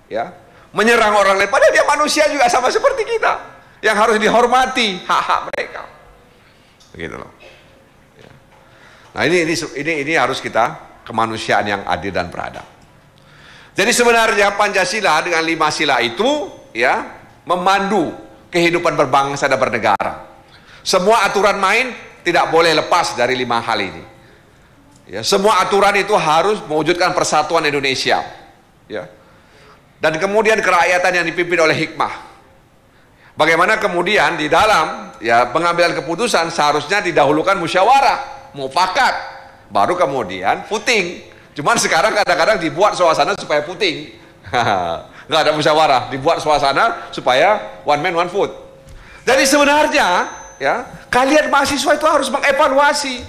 ya, menyerang orang lain. Padahal dia manusia juga sama seperti kita, yang harus dihormati hak-hak mereka. Begitu loh. Nah ini harus kita kemanusiaan yang adil dan beradab. Jadi sebenarnya Pancasila dengan 5 sila itu, ya, memandu kehidupan berbangsa dan bernegara. Semua aturan main tidak boleh lepas dari 5 hal ini. Ya, semua aturan itu harus mewujudkan persatuan Indonesia. Ya. Dan kemudian kerakyatan yang dipimpin oleh hikmah. Bagaimana kemudian di dalam pengambilan keputusan seharusnya didahulukan musyawarah, mufakat, baru kemudian puting. Cuman sekarang kadang-kadang dibuat suasana supaya puting. Nggak ada musyawarah, dibuat suasana supaya one man one vote. Jadi sebenarnya kalian mahasiswa itu harus mengevaluasi.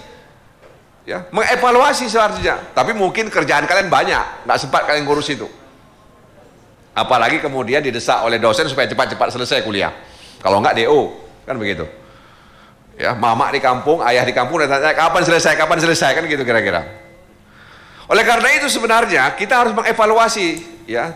Mengevaluasi seharusnya. Tapi mungkin kerjaan kalian banyak, nggak sempat kalian ngurus itu. Apalagi kemudian didesak oleh dosen supaya cepat-cepat selesai kuliah. Kalau enggak DO, kan begitu. Ya, mama di kampung, ayah di kampung dan tanya kapan selesai kan gitu kira-kira. Oleh karena itu sebenarnya kita harus mengevaluasi,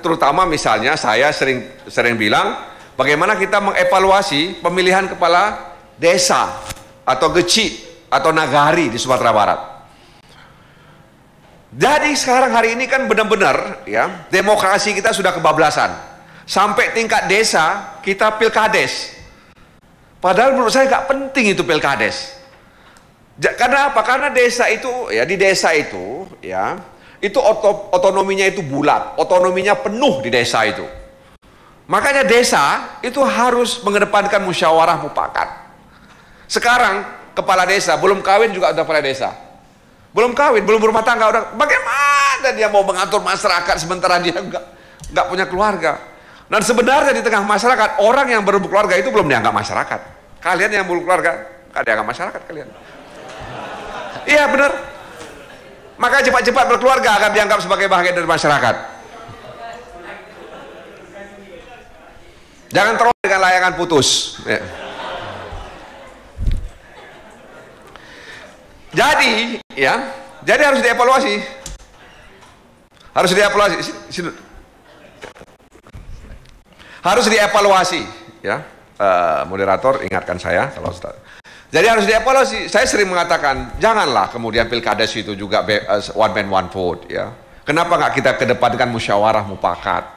terutama misalnya saya sering bilang bagaimana kita mengevaluasi pemilihan kepala desa atau geci atau nagari di Sumatera Barat. Jadi sekarang hari ini kan benar-benar demokrasi kita sudah kebablasan. Sampai tingkat desa kita pilkades. Padahal menurut saya nggak penting itu pilkades. Karena apa? Karena desa itu di desa itu itu otonominya itu bulat, otonominya penuh di desa itu. Makanya desa itu harus mengedepankan musyawarah mufakat. Sekarang kepala desa belum kawin juga udah kepala desa. Belum kawin, belum berumah tangga, udah bagaimana dia mau mengatur masyarakat sementara dia nggak punya keluarga. Dan sebenarnya di tengah masyarakat orang yang baru berkeluarga itu belum dianggap masyarakat. Kalian yang baru berkeluarga nggak dianggap masyarakat kalian. Iya benar. Maka cepat-cepat berkeluarga akan dianggap sebagai bagian dari masyarakat. Jangan terus dengan layangan putus. Jadi harus dievaluasi. Harus dievaluasi. Harus dievaluasi, moderator ingatkan saya kalau jadi harus dievaluasi. Saya sering mengatakan janganlah kemudian pilkades itu juga one man one vote, Kenapa nggak kita kedepankan musyawarah mufakat,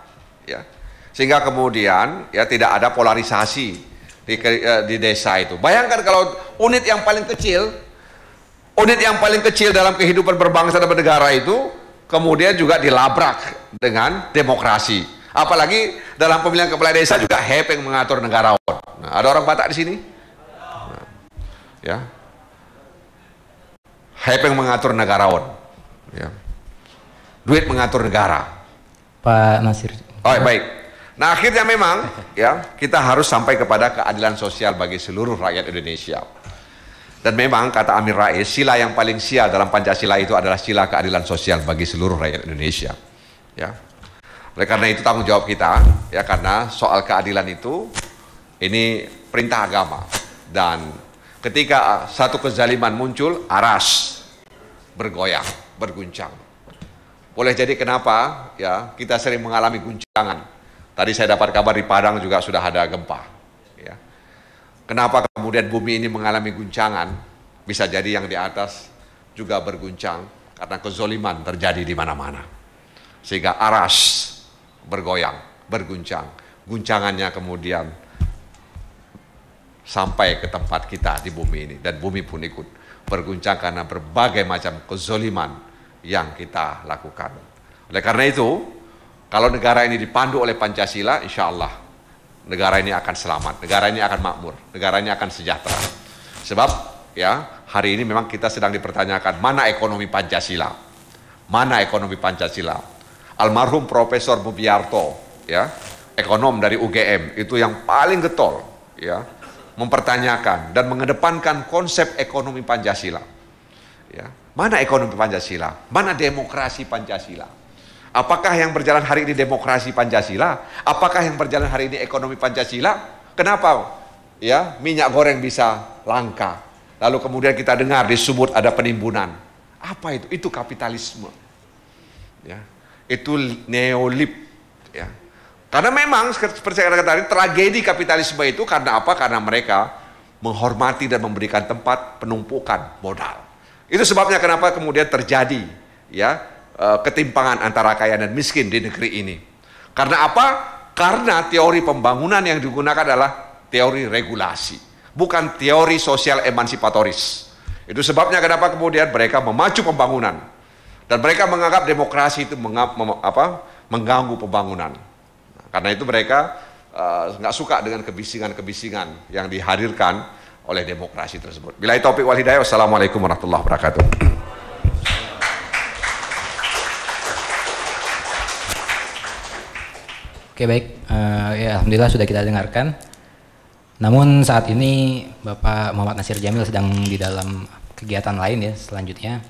sehingga kemudian tidak ada polarisasi di desa itu. Bayangkan kalau unit yang paling kecil dalam kehidupan berbangsa dan bernegara itu kemudian juga dilabrak dengan demokrasi. Apalagi dalam pemilihan kepala desa juga hepeng mengatur negarawan. Nah, ada orang Batak di sini? Hepeng mengatur negarawan. Duit mengatur negara. Pak Nasir. Oh, baik. Nah, akhirnya memang kita harus sampai kepada keadilan sosial bagi seluruh rakyat Indonesia. Dan memang kata Amin Rais, sila yang paling sial dalam Pancasila itu adalah sila keadilan sosial bagi seluruh rakyat Indonesia. Oleh karena itu tanggung jawab kita, karena soal keadilan itu ini perintah agama. Dan ketika satu kezaliman muncul, aras, bergoyang, berguncang. Boleh jadi kenapa kita sering mengalami guncangan. Tadi saya dapat kabar di Padang juga sudah ada gempa. Kenapa kemudian bumi ini mengalami guncangan? Bisa jadi yang di atas juga berguncang karena kezoliman terjadi di mana-mana. Sehingga aras bergoyang, berguncang. Guncangannya kemudian sampai ke tempat kita di bumi ini. Dan bumi pun ikut berguncang karena berbagai macam kezoliman yang kita lakukan. Oleh karena itu, kalau negara ini dipandu oleh Pancasila, insya Allah negara ini akan selamat, negara ini akan makmur, negara ini akan sejahtera. Sebab hari ini memang kita sedang dipertanyakan mana ekonomi Pancasila, mana ekonomi Pancasila. Almarhum Profesor Bubiarto, ekonom dari UGM, itu yang paling getol, mempertanyakan dan mengedepankan konsep ekonomi Pancasila. Mana ekonomi Pancasila, mana demokrasi Pancasila. Apakah yang berjalan hari ini demokrasi Pancasila? Apakah yang berjalan hari ini ekonomi Pancasila? Kenapa minyak goreng bisa langka? Lalu kemudian kita dengar di Sumut ada penimbunan. Apa itu? Itu kapitalisme. Itu neolib. Karena memang seperti saya katakan tadi, tragedi kapitalisme itu karena apa? Karena mereka menghormati dan memberikan tempat penumpukan modal. Itu sebabnya kenapa kemudian terjadi ketimpangan antara kaya dan miskin di negeri ini. Karena apa? Karena teori pembangunan yang digunakan adalah teori regulasi, bukan teori sosial emansipatoris. Itu sebabnya kenapa kemudian mereka memacu pembangunan dan mereka menganggap demokrasi itu mengganggu pembangunan. Nah, karena itu mereka nggak suka dengan kebisingan-kebisingan yang dihadirkan oleh demokrasi tersebut. Billahi taufiq wal hidayah. Wassalamualaikum warahmatullahi wabarakatuh. Oke, baik, ya alhamdulillah sudah kita dengarkan. Namun saat ini Bapak Muhammad Nasir Jamil sedang di dalam kegiatan lain ya selanjutnya.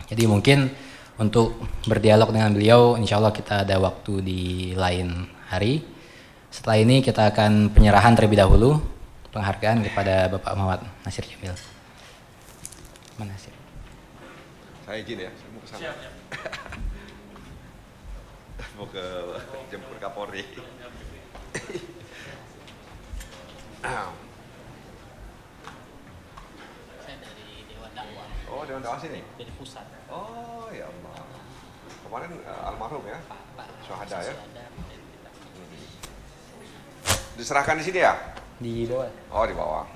Jadi mungkin untuk berdialog dengan beliau, insya Allah kita ada waktu di lain hari. Setelah ini kita akan penyerahan terlebih dahulu, penghargaan kepada Bapak Muhammad Nasir Jamil. Mana Nasir? Saya izin ya, saya mau ke sana. Siap. Mau ke jemput Kapolri. Saya dari Dewan Dakwah. Oh, Dewan Dakwah sini? Dari pusat. Oh, ya Allah. Kemarin almarhum ya? Syuhada ya? Diserahkan di sini ya? Di bawah. Oh, di bawah.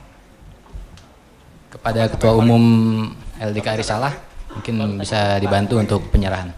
Kepada Ketua Umum LDK Risalah, mungkin bisa dibantu untuk penyerahan.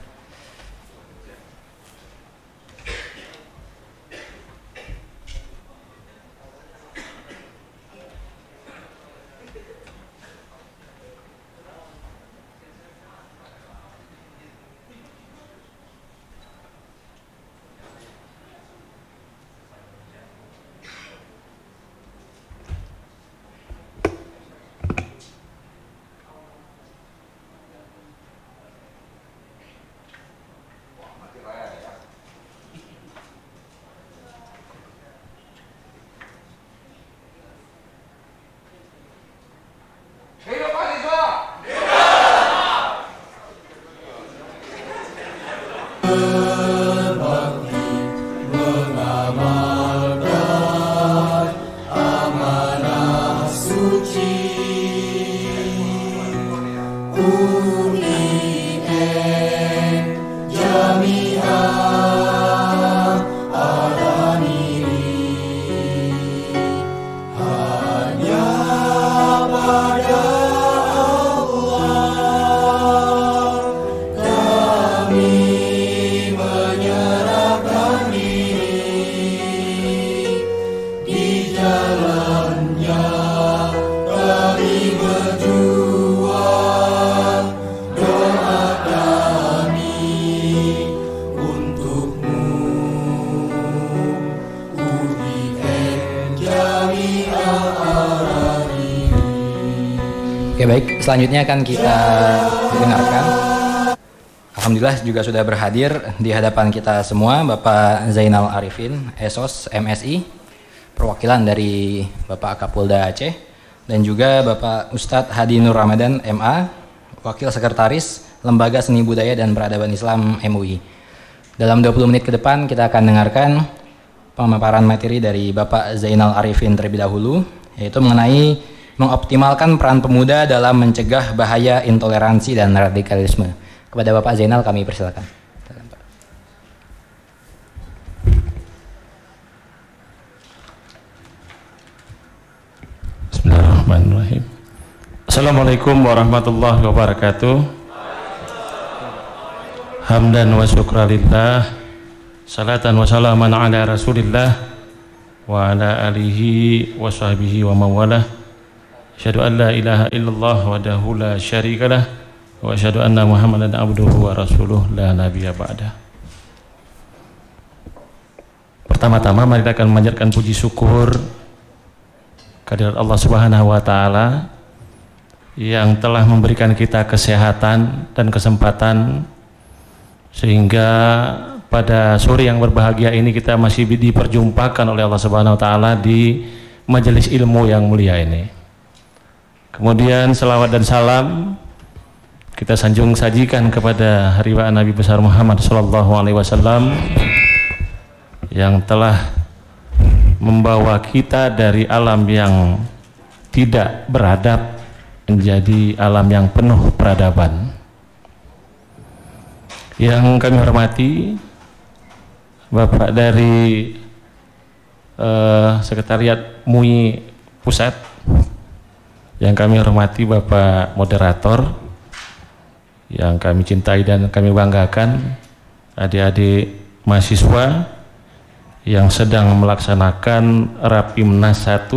Oke, baik, selanjutnya akan kita dengarkan. Alhamdulillah juga sudah berhadir di hadapan kita semua Bapak Zainal Arifin, Esos MSI, perwakilan dari Bapak Kapolda Aceh, dan juga Bapak Ustadz Hadi Nur Ramadan MA, Wakil Sekretaris Lembaga Seni Budaya dan Peradaban Islam MUI. Dalam 20 menit ke depan kita akan dengarkan pemaparan materi dari Bapak Zainal Arifin terlebih dahulu, yaitu mengenai mengoptimalkan peran pemuda dalam mencegah bahaya intoleransi dan radikalisme. Kepada Bapak Zainal kami persilakan. Bismillahirrahmanirrahim. Assalamualaikum warahmatullahi wabarakatuh. Hamdan wa syukralillah, salatan wa salaman ala rasulillah wa ala alihi wa sahbihi wa mawalah. Asyhadu an la ilaha illallah wahdahu la syarikalah wa asyhadu anna Muhammadan abduhu wa rasuluh la nabiyya ba'da. Pertama-tama mari kita akan memanjatkan puji syukur kehadirat Allah Subhanahu wa taala yang telah memberikan kita kesehatan dan kesempatan sehingga pada sore yang berbahagia ini kita masih diperjumpakan oleh Allah Subhanahu wa taala di majelis ilmu yang mulia ini. Kemudian selawat dan salam kita sanjung sajikan kepada hariwaan Nabi besar Muhammad sallallahu alaihi wasallam yang telah membawa kita dari alam yang tidak beradab menjadi alam yang penuh peradaban. Yang kami hormati Bapak dari Sekretariat MUI Pusat, yang kami hormati Bapak Moderator, yang kami cintai dan kami banggakan, adik-adik mahasiswa yang sedang melaksanakan Rapimnas 1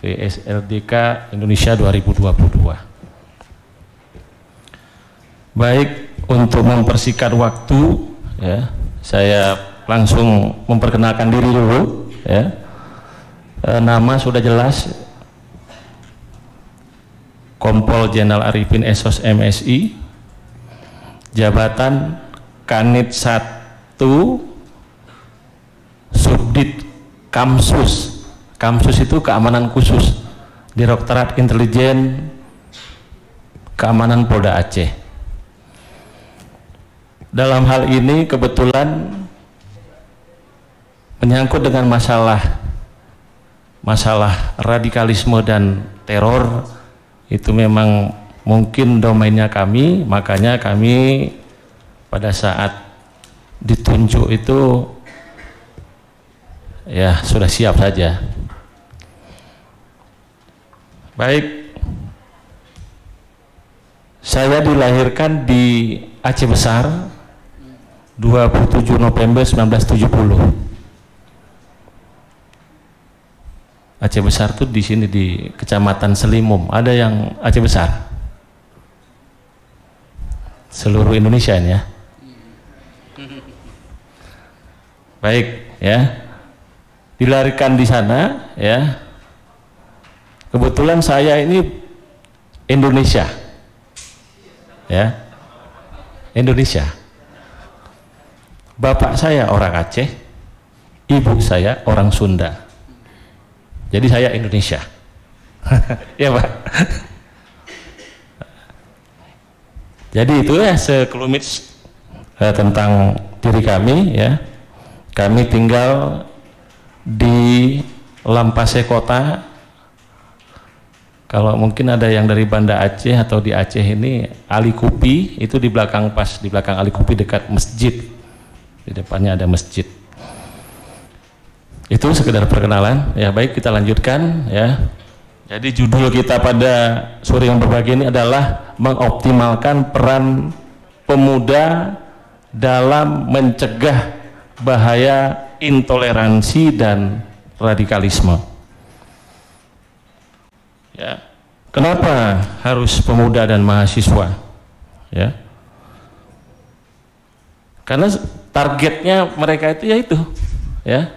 VSLDK Indonesia 2022. Baik, untuk mempersingkat waktu, ya, saya langsung memperkenalkan diri dulu, ya. Nama sudah jelas, Kompol Jenderal Arifin SOS MSI, jabatan Kanit 1 Subdit Kamsus. Kamsus itu keamanan khusus, Direktorat Intelijen Keamanan Polda Aceh. Dalam hal ini kebetulan menyangkut dengan masalah radikalisme dan teror, itu memang mungkin domainnya kami, makanya kami pada saat ditunjuk itu ya sudah siap saja. Baik, saya dilahirkan di Aceh Besar 27 November 1970. Aceh Besar tuh di sini di Kecamatan Selimum. Ada yang Aceh Besar? Seluruh Indonesia ini ya. Baik, ya. Dilahirkan di sana, ya. Kebetulan saya ini Indonesia. Ya. Indonesia. Bapak saya orang Aceh, ibu saya orang Sunda. Jadi saya Indonesia. Ya, Pak. Jadi itu ya sekelumit tentang diri kami, ya. Kami tinggal di Lampase Kota. Kalau mungkin ada yang dari Banda Aceh atau di Aceh ini, Ali Kupi, itu di belakang, pas di belakang Ali Kupi dekat masjid. Di depannya ada masjid. Itu sekedar perkenalan, ya. Baik, kita lanjutkan, ya. Jadi judul kita pada sore yang berbahagia ini adalah mengoptimalkan peran pemuda dalam mencegah bahaya intoleransi dan radikalisme. Ya. Kenapa harus pemuda dan mahasiswa? Ya. Karena targetnya mereka itu yaitu, ya,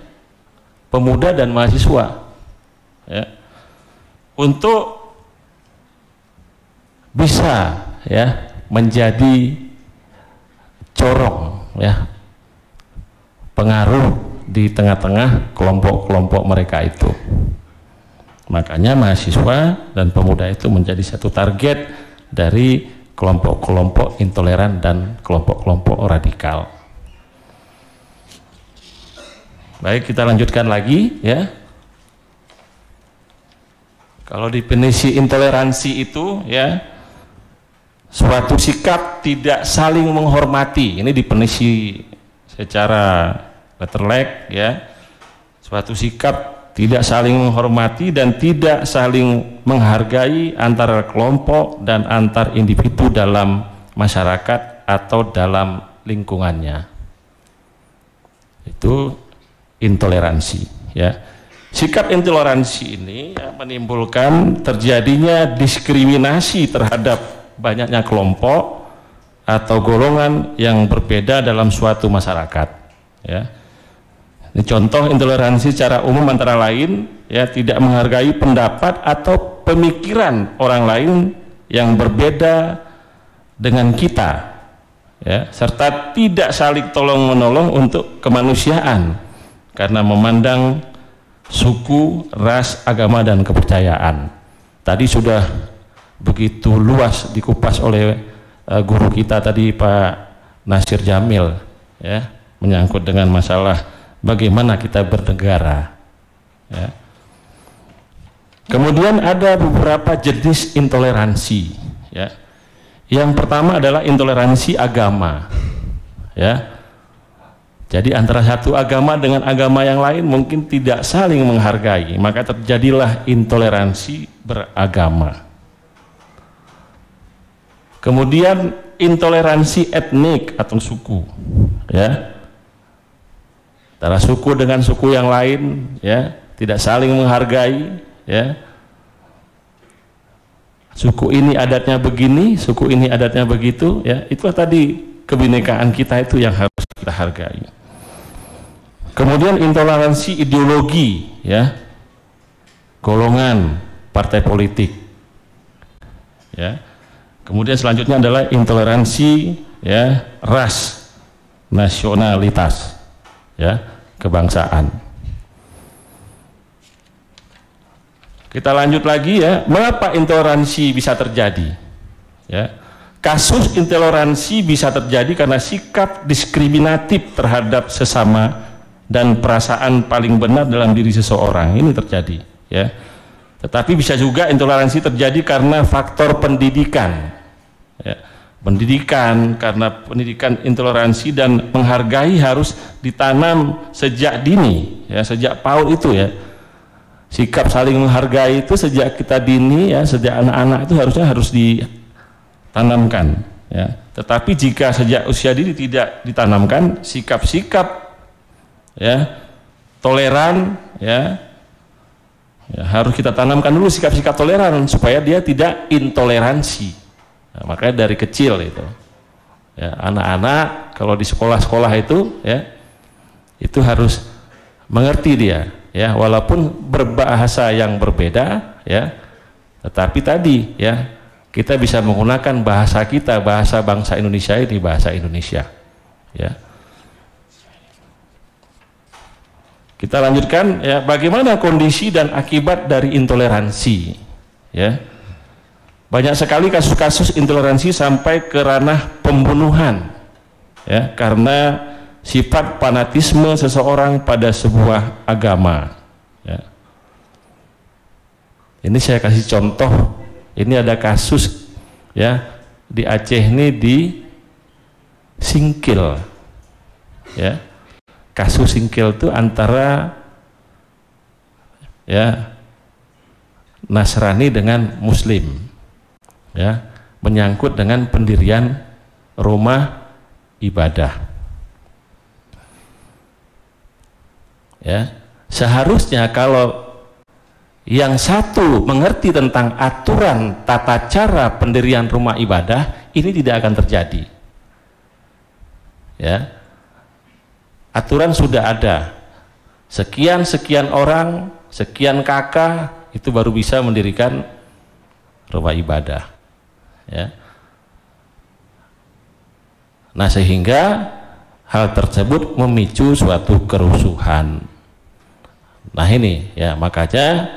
pemuda dan mahasiswa, ya, untuk bisa, ya, menjadi corong, ya, pengaruh di tengah-tengah kelompok-kelompok mereka itu. Makanya mahasiswa dan pemuda itu menjadi satu target dari kelompok-kelompok intoleran dan kelompok-kelompok radikal. Baik, kita lanjutkan lagi, ya. Kalau definisi intoleransi itu, ya, suatu sikap tidak saling menghormati. Ini definisi secara letterlek, ya. Suatu sikap tidak saling menghormati dan tidak saling menghargai antara kelompok dan antar individu dalam masyarakat atau dalam lingkungannya. Itu intoleransi, ya. Sikap intoleransi ini, ya, menimbulkan terjadinya diskriminasi terhadap banyaknya kelompok atau golongan yang berbeda dalam suatu masyarakat, ya. Ini contoh intoleransi secara umum antara lain, ya, tidak menghargai pendapat atau pemikiran orang lain yang berbeda dengan kita, ya, serta tidak saling tolong menolong untuk kemanusiaan karena memandang suku, ras, agama, dan kepercayaan. Tadi sudah begitu luas dikupas oleh guru kita tadi, Pak Nasir Jamil, ya, menyangkut dengan masalah bagaimana kita bernegara, ya. Kemudian ada beberapa jenis intoleransi, ya. Yang pertama adalah intoleransi agama, ya. Jadi antara satu agama dengan agama yang lain mungkin tidak saling menghargai, maka terjadilah intoleransi beragama. Kemudian intoleransi etnik atau suku, ya, antara suku dengan suku yang lain, ya, tidak saling menghargai, ya. Suku ini adatnya begini, suku ini adatnya begitu, ya. Itulah tadi kebinekaan kita itu yang harus kita hargai. Kemudian intoleransi ideologi, ya, golongan, partai politik, ya. Kemudian selanjutnya adalah intoleransi, ya, ras, nasionalitas, ya, kebangsaan. Kita lanjut lagi, ya, mengapa intoleransi bisa terjadi? Ya, kasus intoleransi bisa terjadi karena sikap diskriminatif terhadap sesama dan perasaan paling benar dalam diri seseorang ini terjadi, ya. Tetapi bisa juga intoleransi terjadi karena faktor pendidikan, ya. Pendidikan, karena pendidikan intoleransi dan menghargai harus ditanam sejak dini, ya, sejak PAUD itu, ya. Sikap saling menghargai itu sejak kita dini, ya, sejak anak-anak itu harus ditanamkan, ya. Tetapi jika sejak usia dini tidak ditanamkan sikap-sikap, ya, toleran, ya, harus kita tanamkan dulu sikap-sikap toleran supaya dia tidak intoleransi. Nah, makanya dari kecil itu, ya, anak-anak kalau di sekolah-sekolah itu, ya, itu harus mengerti dia, ya, walaupun berbahasa yang berbeda, ya, tetapi tadi, ya, kita bisa menggunakan bahasa kita, bahasa bangsa Indonesia ini, bahasa Indonesia, ya. Kita lanjutkan, ya, bagaimana kondisi dan akibat dari intoleransi, ya. Banyak sekali kasus-kasus intoleransi sampai ke ranah pembunuhan, ya, karena sifat fanatisme seseorang pada sebuah agama, ya. Ini saya kasih contoh, ini ada kasus, ya, di Aceh ini, di Singkil, ya. Kasus Singkil itu antara, ya, Nasrani dengan Muslim, ya, menyangkut dengan pendirian rumah ibadah, ya. Seharusnya kalau yang satu mengerti tentang aturan tata cara pendirian rumah ibadah, ini tidak akan terjadi, ya. Aturan sudah ada, sekian orang, sekian kakak itu baru bisa mendirikan rumah ibadah, ya. Nah, sehingga hal tersebut memicu suatu kerusuhan. Nah ini, ya, makanya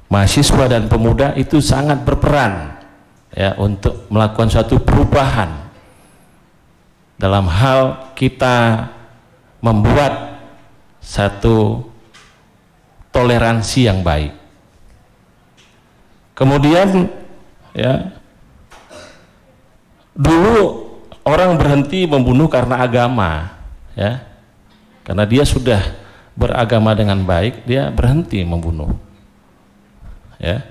mahasiswa dan pemuda itu sangat berperan, ya, untuk melakukan suatu perubahan dalam hal kita membuat satu toleransi yang baik. Kemudian, ya, dulu orang berhenti membunuh karena agama, ya, karena dia sudah beragama dengan baik, dia berhenti membunuh, ya.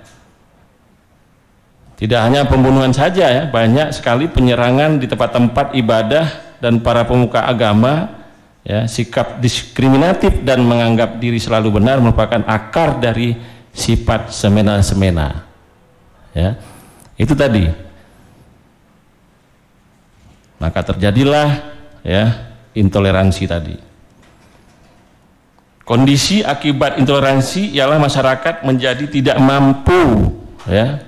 Tidak hanya pembunuhan saja, ya, banyak sekali penyerangan di tempat-tempat ibadah dan para pemuka agama, ya. Sikap diskriminatif dan menganggap diri selalu benar merupakan akar dari sifat semena-semena, ya. Itu tadi. Maka terjadilah, ya, intoleransi tadi. Kondisi akibat intoleransi ialah masyarakat menjadi tidak mampu, ya,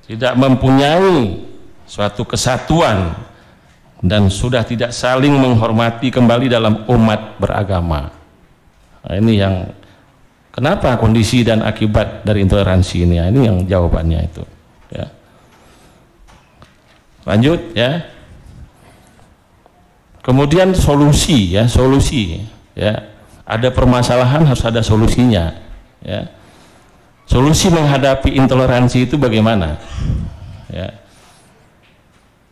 tidak mempunyai suatu kesatuan dan sudah tidak saling menghormati kembali dalam umat beragama. Nah, ini yang kenapa kondisi dan akibat dari intoleransi ini, ini yang jawabannya itu, ya. Lanjut, ya. Kemudian solusi, ya, solusi, ya. Ada permasalahan harus ada solusinya, ya. Solusi menghadapi intoleransi itu bagaimana, ya.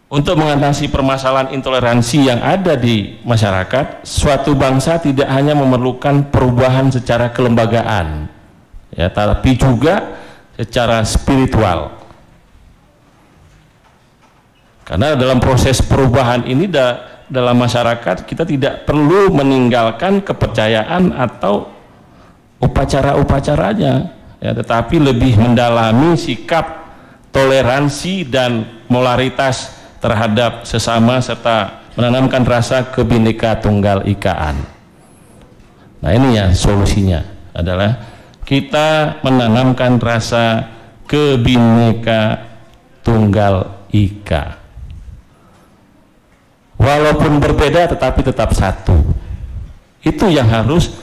untuk mengatasi permasalahan intoleransi yang ada di masyarakat, suatu bangsa tidak hanya memerlukan perubahan secara kelembagaan, ya, tapi juga secara spiritual. Karena dalam proses perubahan ini dalam masyarakat kita tidak perlu meninggalkan kepercayaan atau upacara-upacaranya, ya, tetapi lebih mendalami sikap toleransi dan molaritas terhadap sesama serta menanamkan rasa kebineka tunggal ikaan. Nah, ini ya solusinya adalah kita menanamkan rasa kebineka tunggal ika. Walaupun berbeda tetapi tetap satu. Itu yang harus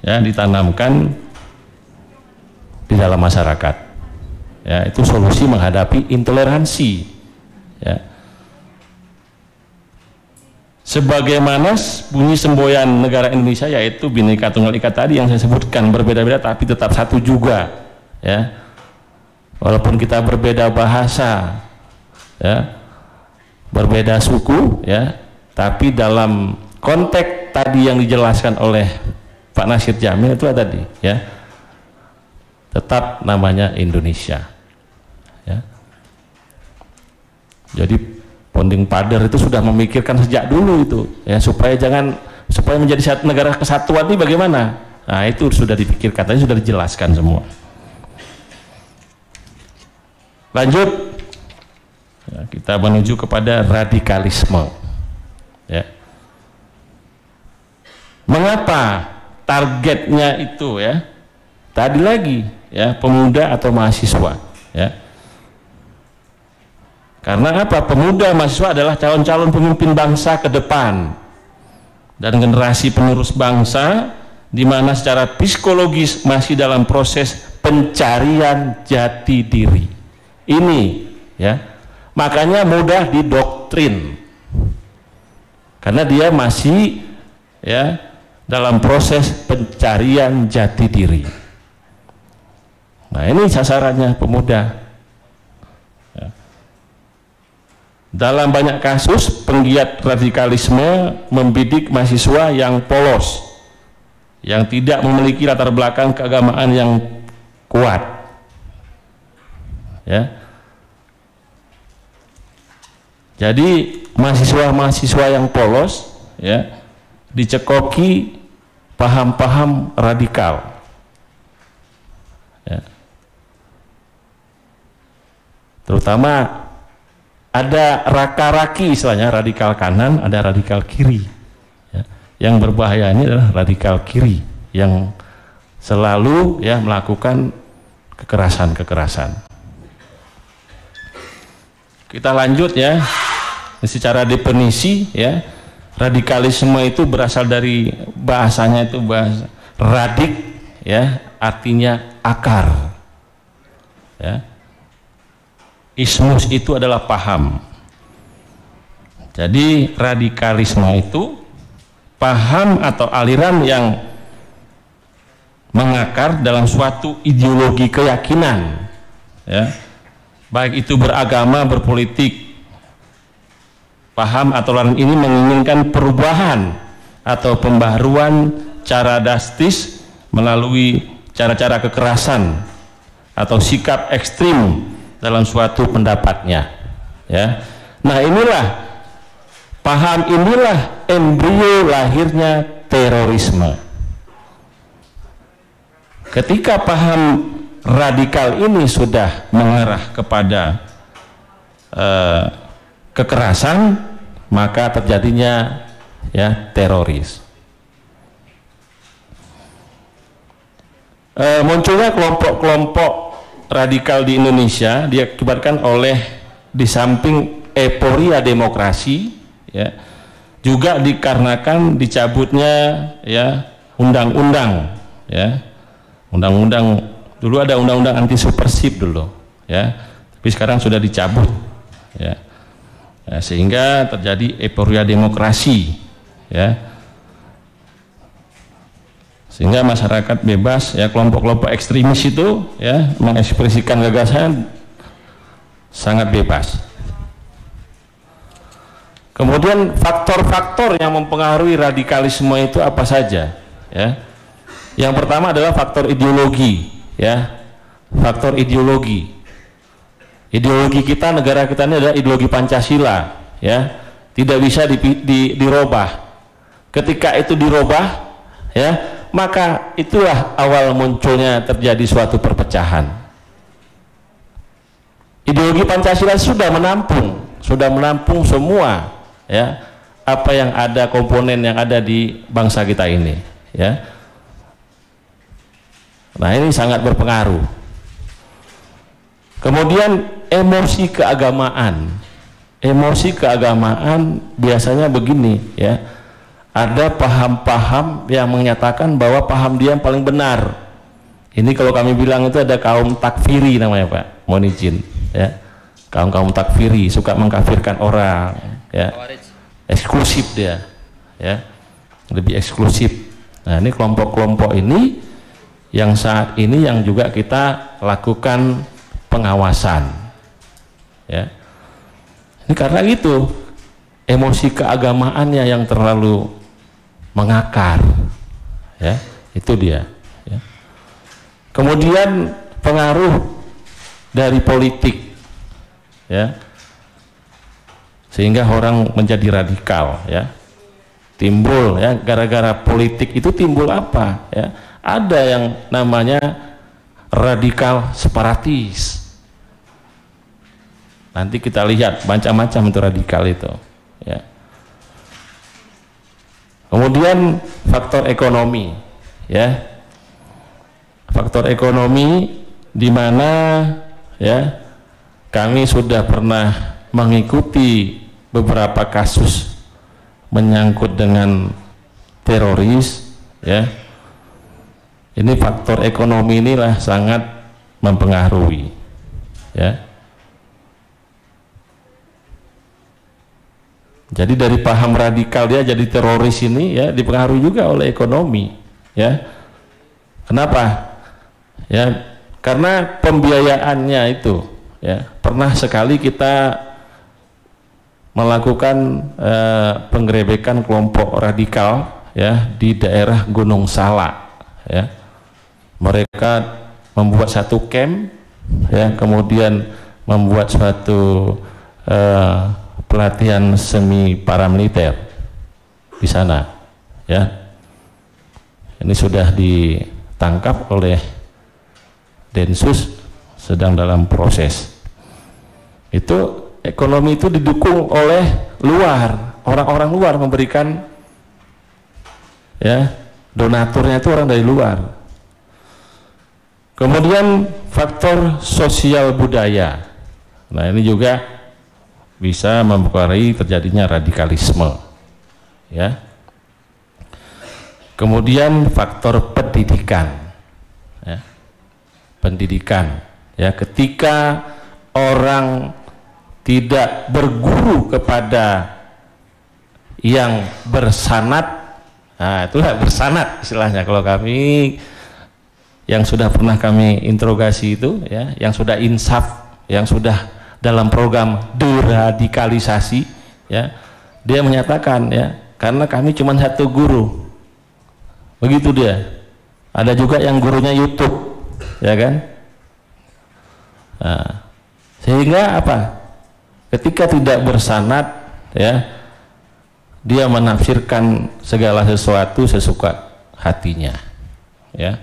ya ditanamkan di dalam masyarakat. Ya, itu solusi menghadapi intoleransi. Ya. Sebagaimana bunyi semboyan negara Indonesia yaitu Bhinneka Tunggal Ika tadi yang saya sebutkan, berbeda-beda tapi tetap satu juga, ya. Walaupun kita berbeda bahasa, ya, berbeda suku, ya, tapi dalam konteks tadi yang dijelaskan oleh Pak Nasir Jamil itu tadi, ya, tetap namanya Indonesia, ya. Jadi Founding Father itu sudah memikirkan sejak dulu itu, ya, supaya menjadi negara kesatuan ini bagaimana. Nah, itu sudah dipikirkan, tadi sudah dijelaskan semua. Lanjut, ya, kita menuju kepada radikalisme. Ya. Mengapa targetnya itu, ya? Tadi lagi, ya, pemuda atau mahasiswa, ya. Karena apa? Pemuda mahasiswa adalah calon-calon pemimpin bangsa ke depan dan generasi penerus bangsa, di mana secara psikologis masih dalam proses pencarian jati diri. Ini, ya, makanya mudah didoktrin karena dia masih, ya, dalam proses pencarian jati diri. Nah, ini sasarannya pemuda. Dalam banyak kasus, penggiat radikalisme membidik mahasiswa yang polos, yang tidak memiliki latar belakang keagamaan yang kuat, ya. Jadi mahasiswa-mahasiswa yang polos, ya, dicekoki paham-paham radikal, ya. Terutama ada raka-raki, istilahnya radikal kanan, ada radikal kiri, ya. Yang berbahaya ini adalah radikal kiri yang selalu, ya, melakukan kekerasan. Kita lanjut, ya. Secara definisi, ya, radikalisme itu berasal dari bahasanya itu bahasa radik, ya, artinya akar, ya. Ismus itu adalah paham. Jadi radikalisme itu paham atau aliran yang mengakar dalam suatu ideologi keyakinan, ya, baik itu beragama, berpolitik. Paham atau aliran ini menginginkan perubahan atau pembaharuan cara drastis melalui cara-cara kekerasan atau sikap ekstrim dalam suatu pendapatnya, ya. Nah, paham inilah embrio lahirnya terorisme. Ketika paham radikal ini sudah mengarah kepada kekerasan, maka terjadinya, ya, teroris. Munculnya kelompok-kelompok radikal di Indonesia diakibatkan oleh, di samping euforia demokrasi, ya, juga dikarenakan dicabutnya, ya, undang-undang, ya, undang-undang. Dulu ada undang-undang anti supersip dulu, ya, tapi sekarang sudah dicabut, ya. Ya, sehingga terjadi euforia demokrasi, ya. Sehingga masyarakat bebas, ya, kelompok-kelompok ekstremis itu, ya, mengekspresikan gagasan sangat bebas. Kemudian faktor-faktor yang mempengaruhi radikalisme itu apa saja? Ya. Yang pertama adalah faktor ideologi, ya. Faktor ideologi. Ideologi kita, negara kita ini adalah ideologi Pancasila, ya. Tidak bisa dirubah. Ketika itu dirubah, ya, maka itulah awal munculnya terjadi suatu perpecahan. Ideologi Pancasila sudah menampung semua, ya, apa yang ada, komponen yang ada di bangsa kita ini, ya. Nah, ini sangat berpengaruh. Kemudian emosi keagamaan biasanya begini, ya, ada paham-paham yang menyatakan bahwa paham dia yang paling benar. Ini kalau kami bilang itu ada kaum takfiri namanya, Pak, mohon izin, ya, kaum takfiri, suka mengkafirkan orang, ya, eksklusif dia, ya, lebih eksklusif. Nah, ini kelompok-kelompok ini yang saat ini yang juga kita lakukan pengawasan, ya. Ini karena itu emosi keagamaannya yang terlalu mengakar, ya, itu dia, ya. Kemudian pengaruh dari politik, ya, sehingga orang menjadi radikal, ya, timbul, ya, gara-gara politik itu timbul apa, ya, ada yang namanya radikal separatis. Nanti kita lihat macam-macam itu radikal itu, ya. Kemudian faktor ekonomi, ya, faktor ekonomi di mana, ya, kami sudah pernah mengikuti beberapa kasus menyangkut dengan teroris, ya. Ini faktor ekonomi inilah sangat mempengaruhi, ya. Jadi dari paham radikal dia jadi teroris ini, ya, dipengaruhi juga oleh ekonomi, ya. Kenapa? Ya, karena pembiayaannya itu, ya. Pernah sekali kita melakukan penggerebekan kelompok radikal, ya, di daerah Gunung Salak, ya. Mereka membuat satu camp, ya, kemudian membuat suatu pelatihan semi paramiliter di sana, ya. Ini sudah ditangkap oleh Densus, sedang dalam proses. Itu ekonomi itu didukung oleh luar, orang-orang luar memberikan, ya, donaturnya itu orang dari luar. Kemudian faktor sosial budaya, nah ini juga bisa mempengaruhi terjadinya radikalisme, ya. Kemudian faktor pendidikan, ya, pendidikan, ya, ketika orang tidak berguru kepada yang bersanad, nah itulah bersanad istilahnya kalau kami yang sudah pernah kami interogasi itu, ya, yang sudah insaf, yang sudah dalam program deradikalisasi, ya, dia menyatakan, ya, karena kami cuma satu guru, begitu dia. Ada juga yang gurunya YouTube, ya kan. Nah, sehingga apa? Ketika tidak bersanad, ya, dia menafsirkan segala sesuatu sesuka hatinya, ya.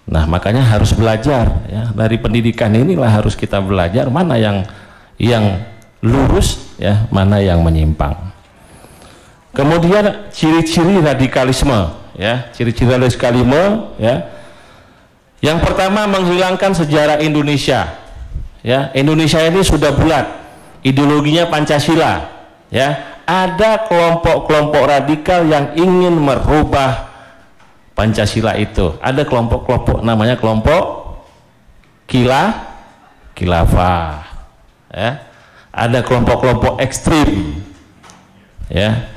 Nah, makanya harus belajar, ya, dari pendidikan inilah harus kita belajar mana yang lurus, ya, mana yang menyimpang. Kemudian ciri-ciri radikalisme, ya, ciri-ciri radikalisme, ya. Yang pertama, menghilangkan sejarah Indonesia, ya. Indonesia ini sudah bulat, ideologinya Pancasila, ya. Ada kelompok-kelompok radikal yang ingin merubah Pancasila itu. Ada kelompok-kelompok namanya kelompok khilafah, ya. Ada kelompok-kelompok ekstrim, ya,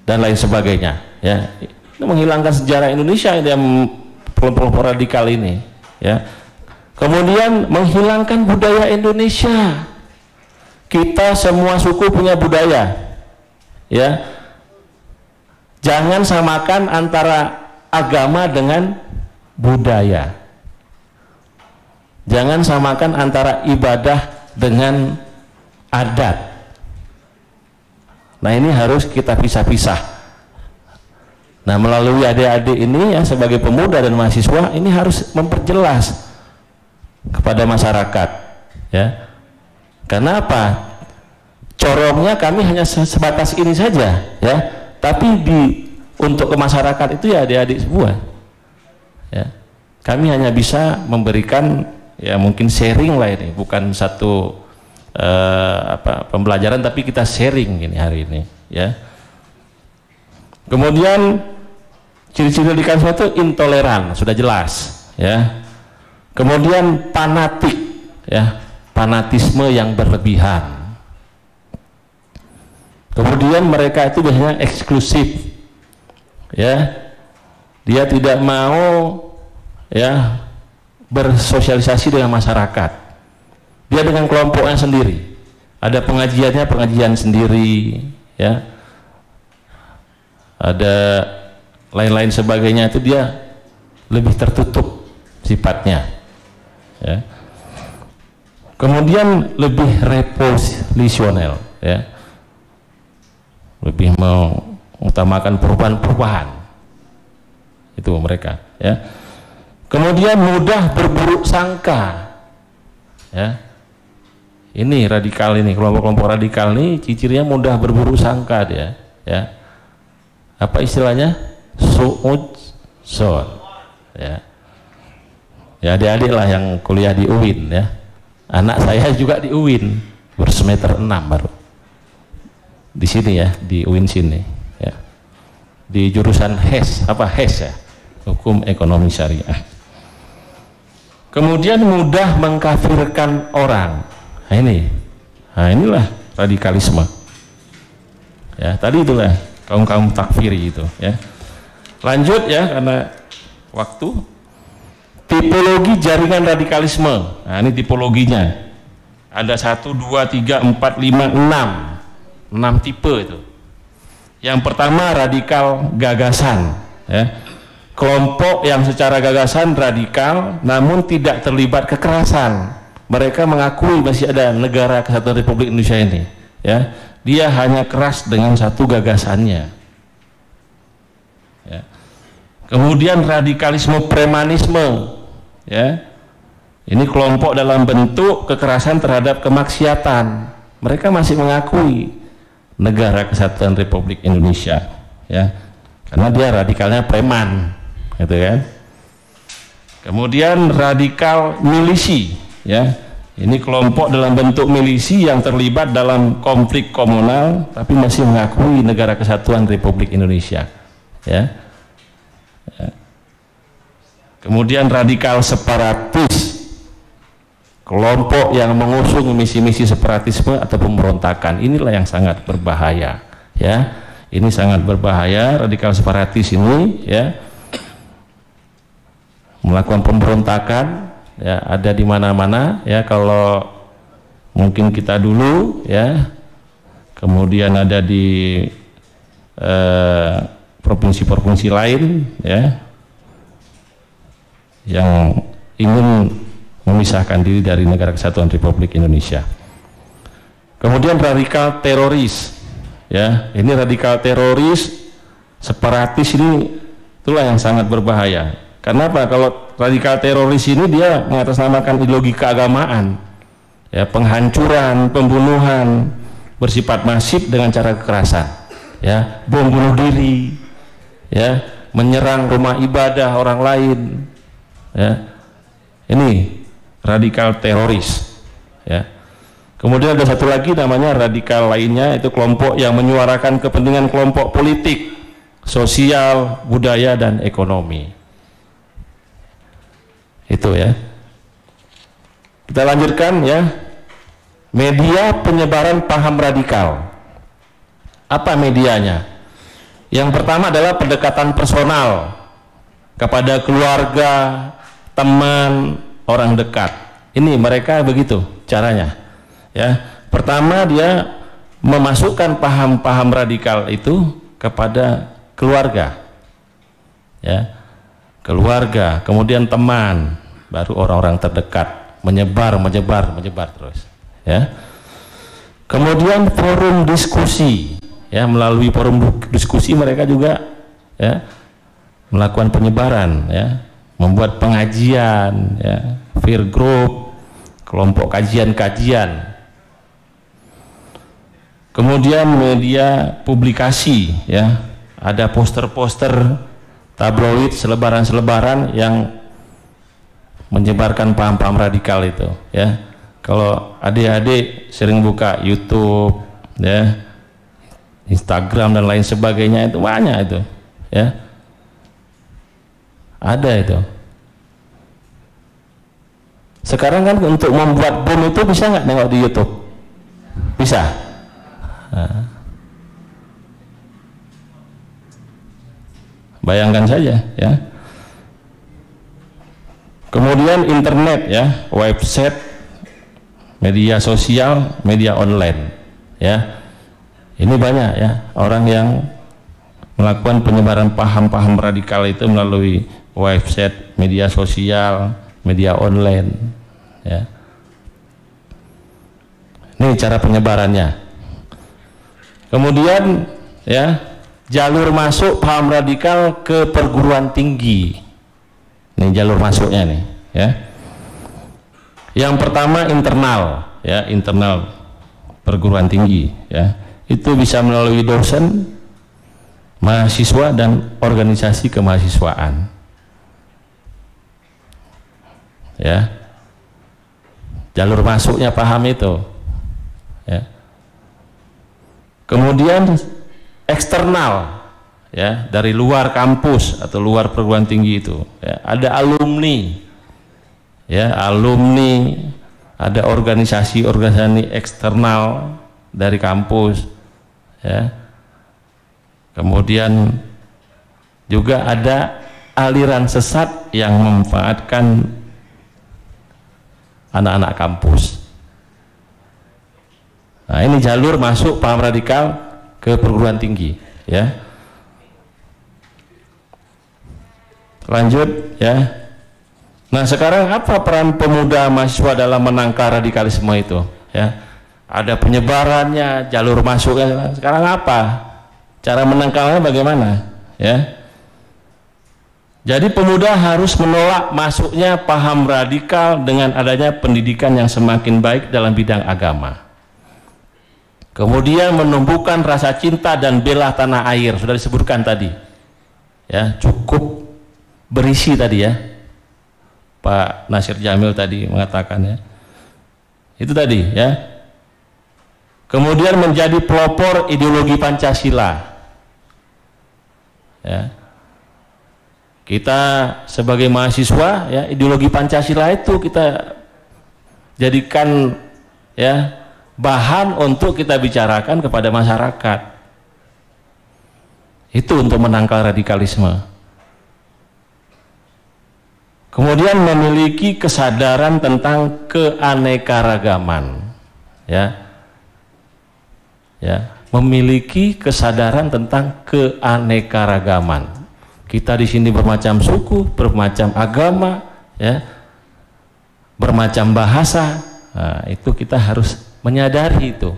dan lain sebagainya, ya. Itu menghilangkan sejarah Indonesia yang kelompok-kelompok radikal ini, ya. Kemudian menghilangkan budaya Indonesia. kita semua suku punya budaya, ya. Jangan samakan antara agama dengan budaya. Jangan samakan antara ibadah dengan adat. Nah, ini harus kita pisah-pisah. Nah, melalui adik-adik ini ya, sebagai pemuda dan mahasiswa ini harus memperjelas kepada masyarakat, ya. Karena apa? Corongnya kami hanya sebatas ini saja, ya. Tapi untuk ke masyarakat itu ya adik-adik semua, ya. Kami hanya bisa memberikan ya mungkin sharing lah ini, bukan satu pembelajaran, tapi kita sharing ini hari ini, ya. Kemudian ciri-ciri radikalisme itu intoleran, sudah jelas, ya. Kemudian fanatik, ya, fanatisme yang berlebihan. Kemudian mereka itu biasanya eksklusif, ya. Dia tidak mau ya bersosialisasi dengan masyarakat. Dia dengan kelompoknya sendiri. Ada pengajiannya, pengajian sendiri, ya. Ada lain-lain sebagainya, itu dia lebih tertutup sifatnya, ya. Kemudian lebih reposisional, ya. Lebih mengutamakan perubahan-perubahan. Itu mereka, ya. Kemudian mudah berburuk sangka, ya. Ini radikal ini, kelompok-kelompok radikal ini cirinya mudah berburuk sangka dia, ya. Apa istilahnya? Su'udzon, ya. Ya adik-adik lah yang kuliah di UIN, ya. Anak saya juga di UIN, bersemester 6 baru. Di sini ya, di UIN sini, ya. Di jurusan HES, apa HES ya? Hukum Ekonomi Syariah. Kemudian mudah mengkafirkan orang. Nah inilah radikalisme. Ya, tadi itulah kaum takfiri itu, ya. Lanjut ya, karena waktu. Tipologi jaringan radikalisme. Nah, ini tipologinya. Ada 1, 2, 3, 4, 5, 6 tipe itu. Yang pertama radikal gagasan, ya. Kelompok yang secara gagasan radikal namun tidak terlibat kekerasan. Mereka mengakui masih ada negara kesatuan Republik Indonesia ini, ya. Dia hanya keras dengan satu gagasannya, ya. Kemudian radikalisme premanisme, ya. Ini kelompok dalam bentuk kekerasan terhadap kemaksiatan. Mereka masih mengakui negara kesatuan Republik Indonesia, ya. Karena dia radikalnya preman, gitu kan. Kemudian radikal milisi, ya. Ini kelompok dalam bentuk milisi yang terlibat dalam konflik komunal tapi masih mengakui negara kesatuan Republik Indonesia, ya. Kemudian radikal separatis, kelompok yang mengusung misi-misi separatisme atau pemberontakan. Inilah yang sangat berbahaya, ya. Ini sangat berbahaya, radikal separatis ini, ya. Melakukan pemberontakan, ya, ada di mana-mana, ya. Kalau mungkin kita dulu, ya, kemudian ada di provinsi-provinsi lain, ya, yang ingin memisahkan diri dari negara kesatuan Republik Indonesia. Kemudian radikal teroris, ya. Ini radikal teroris separatis ini, itulah yang sangat berbahaya. Karena apa? Kalau radikal teroris ini dia mengatasnamakan ideologi keagamaan, ya, penghancuran, pembunuhan bersifat masif dengan cara kekerasan, ya, bom bunuh diri, ya, menyerang rumah ibadah orang lain, ya. Ini radikal teroris, ya. Kemudian ada satu lagi namanya radikal lainnya, itu kelompok yang menyuarakan kepentingan kelompok politik, sosial, budaya dan ekonomi. Itu, ya. Kita lanjutkan, ya. Media penyebaran paham radikal. Apa medianya? Yang pertama adalah pendekatan personal kepada keluarga, teman, orang dekat. Ini mereka begitu caranya, ya. Pertama, dia memasukkan paham-paham radikal itu kepada keluarga, ya, keluarga, kemudian teman, baru orang-orang terdekat, menyebar terus, ya. Kemudian forum diskusi, ya, melalui forum diskusi mereka juga, ya, melakukan penyebaran, ya, membuat pengajian, ya, peer group, kelompok kajian-kajian. Kemudian media publikasi, ya, ada poster-poster tabloid, selebaran-selebaran yang menyebarkan paham-paham radikal itu, ya. Kalau adik-adik sering buka YouTube, ya, Instagram dan lain sebagainya, itu banyak itu, ya, ada itu. Sekarang kan untuk membuat bom itu bisa nggak nengok di YouTube? Bisa. Nah, bayangkan saja, ya. Kemudian internet, ya, website, media sosial, media online, ya. Ini banyak, ya, orang yang melakukan penyebaran paham-paham radikal itu melalui website, media sosial, media online, ya. Ini cara penyebarannya. Kemudian, ya, jalur masuk paham radikal ke perguruan tinggi. Ini jalur masuknya nih, ya. Yang pertama internal, ya, internal perguruan tinggi, ya. Itu bisa melalui dosen, mahasiswa dan organisasi kemahasiswaan, ya. Jalur masuknya paham itu, ya. Kemudian eksternal, ya, dari luar kampus atau luar perguruan tinggi itu, ya, ada alumni, ya, alumni, ada organisasi eksternal dari kampus, ya. Kemudian juga ada aliran sesat yang memanfaatkan anak-anak kampus. Nah, ini jalur masuk paham radikal ke perguruan tinggi, ya. Lanjut, ya. Nah, sekarang apa peran pemuda mahasiswa dalam menangkal radikalisme itu, ya? Ada penyebarannya, jalur masuknya. Sekarang apa? Cara menangkalnya bagaimana, ya? Jadi pemuda harus menolak masuknya paham radikal dengan adanya pendidikan yang semakin baik dalam bidang agama. Kemudian menumbuhkan rasa cinta dan bela tanah air, sudah disebutkan tadi, ya, cukup berisi tadi, ya, Pak Nasir Jamil tadi mengatakan, ya, itu tadi, ya. Kemudian menjadi pelopor ideologi Pancasila, ya. Kita sebagai mahasiswa, ya, ideologi Pancasila itu kita jadikan, ya, bahan untuk kita bicarakan kepada masyarakat. Itu untuk menangkal radikalisme. Kemudian memiliki kesadaran tentang keanekaragaman, ya, ya, memiliki kesadaran tentang keanekaragaman. Kita di sini bermacam suku, bermacam agama, ya, bermacam bahasa. Nah, itu kita harus menyadari itu,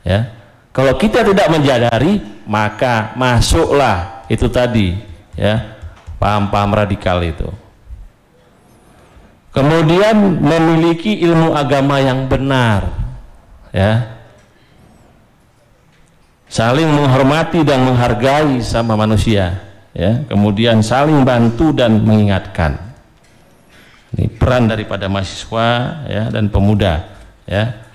ya. Kalau kita tidak menyadari, maka masuklah itu tadi, ya, paham-paham radikal itu. Kemudian memiliki ilmu agama yang benar, ya, saling menghormati dan menghargai sama manusia, ya. Kemudian saling bantu dan mengingatkan. Ini peran daripada mahasiswa, ya, dan pemuda, ya.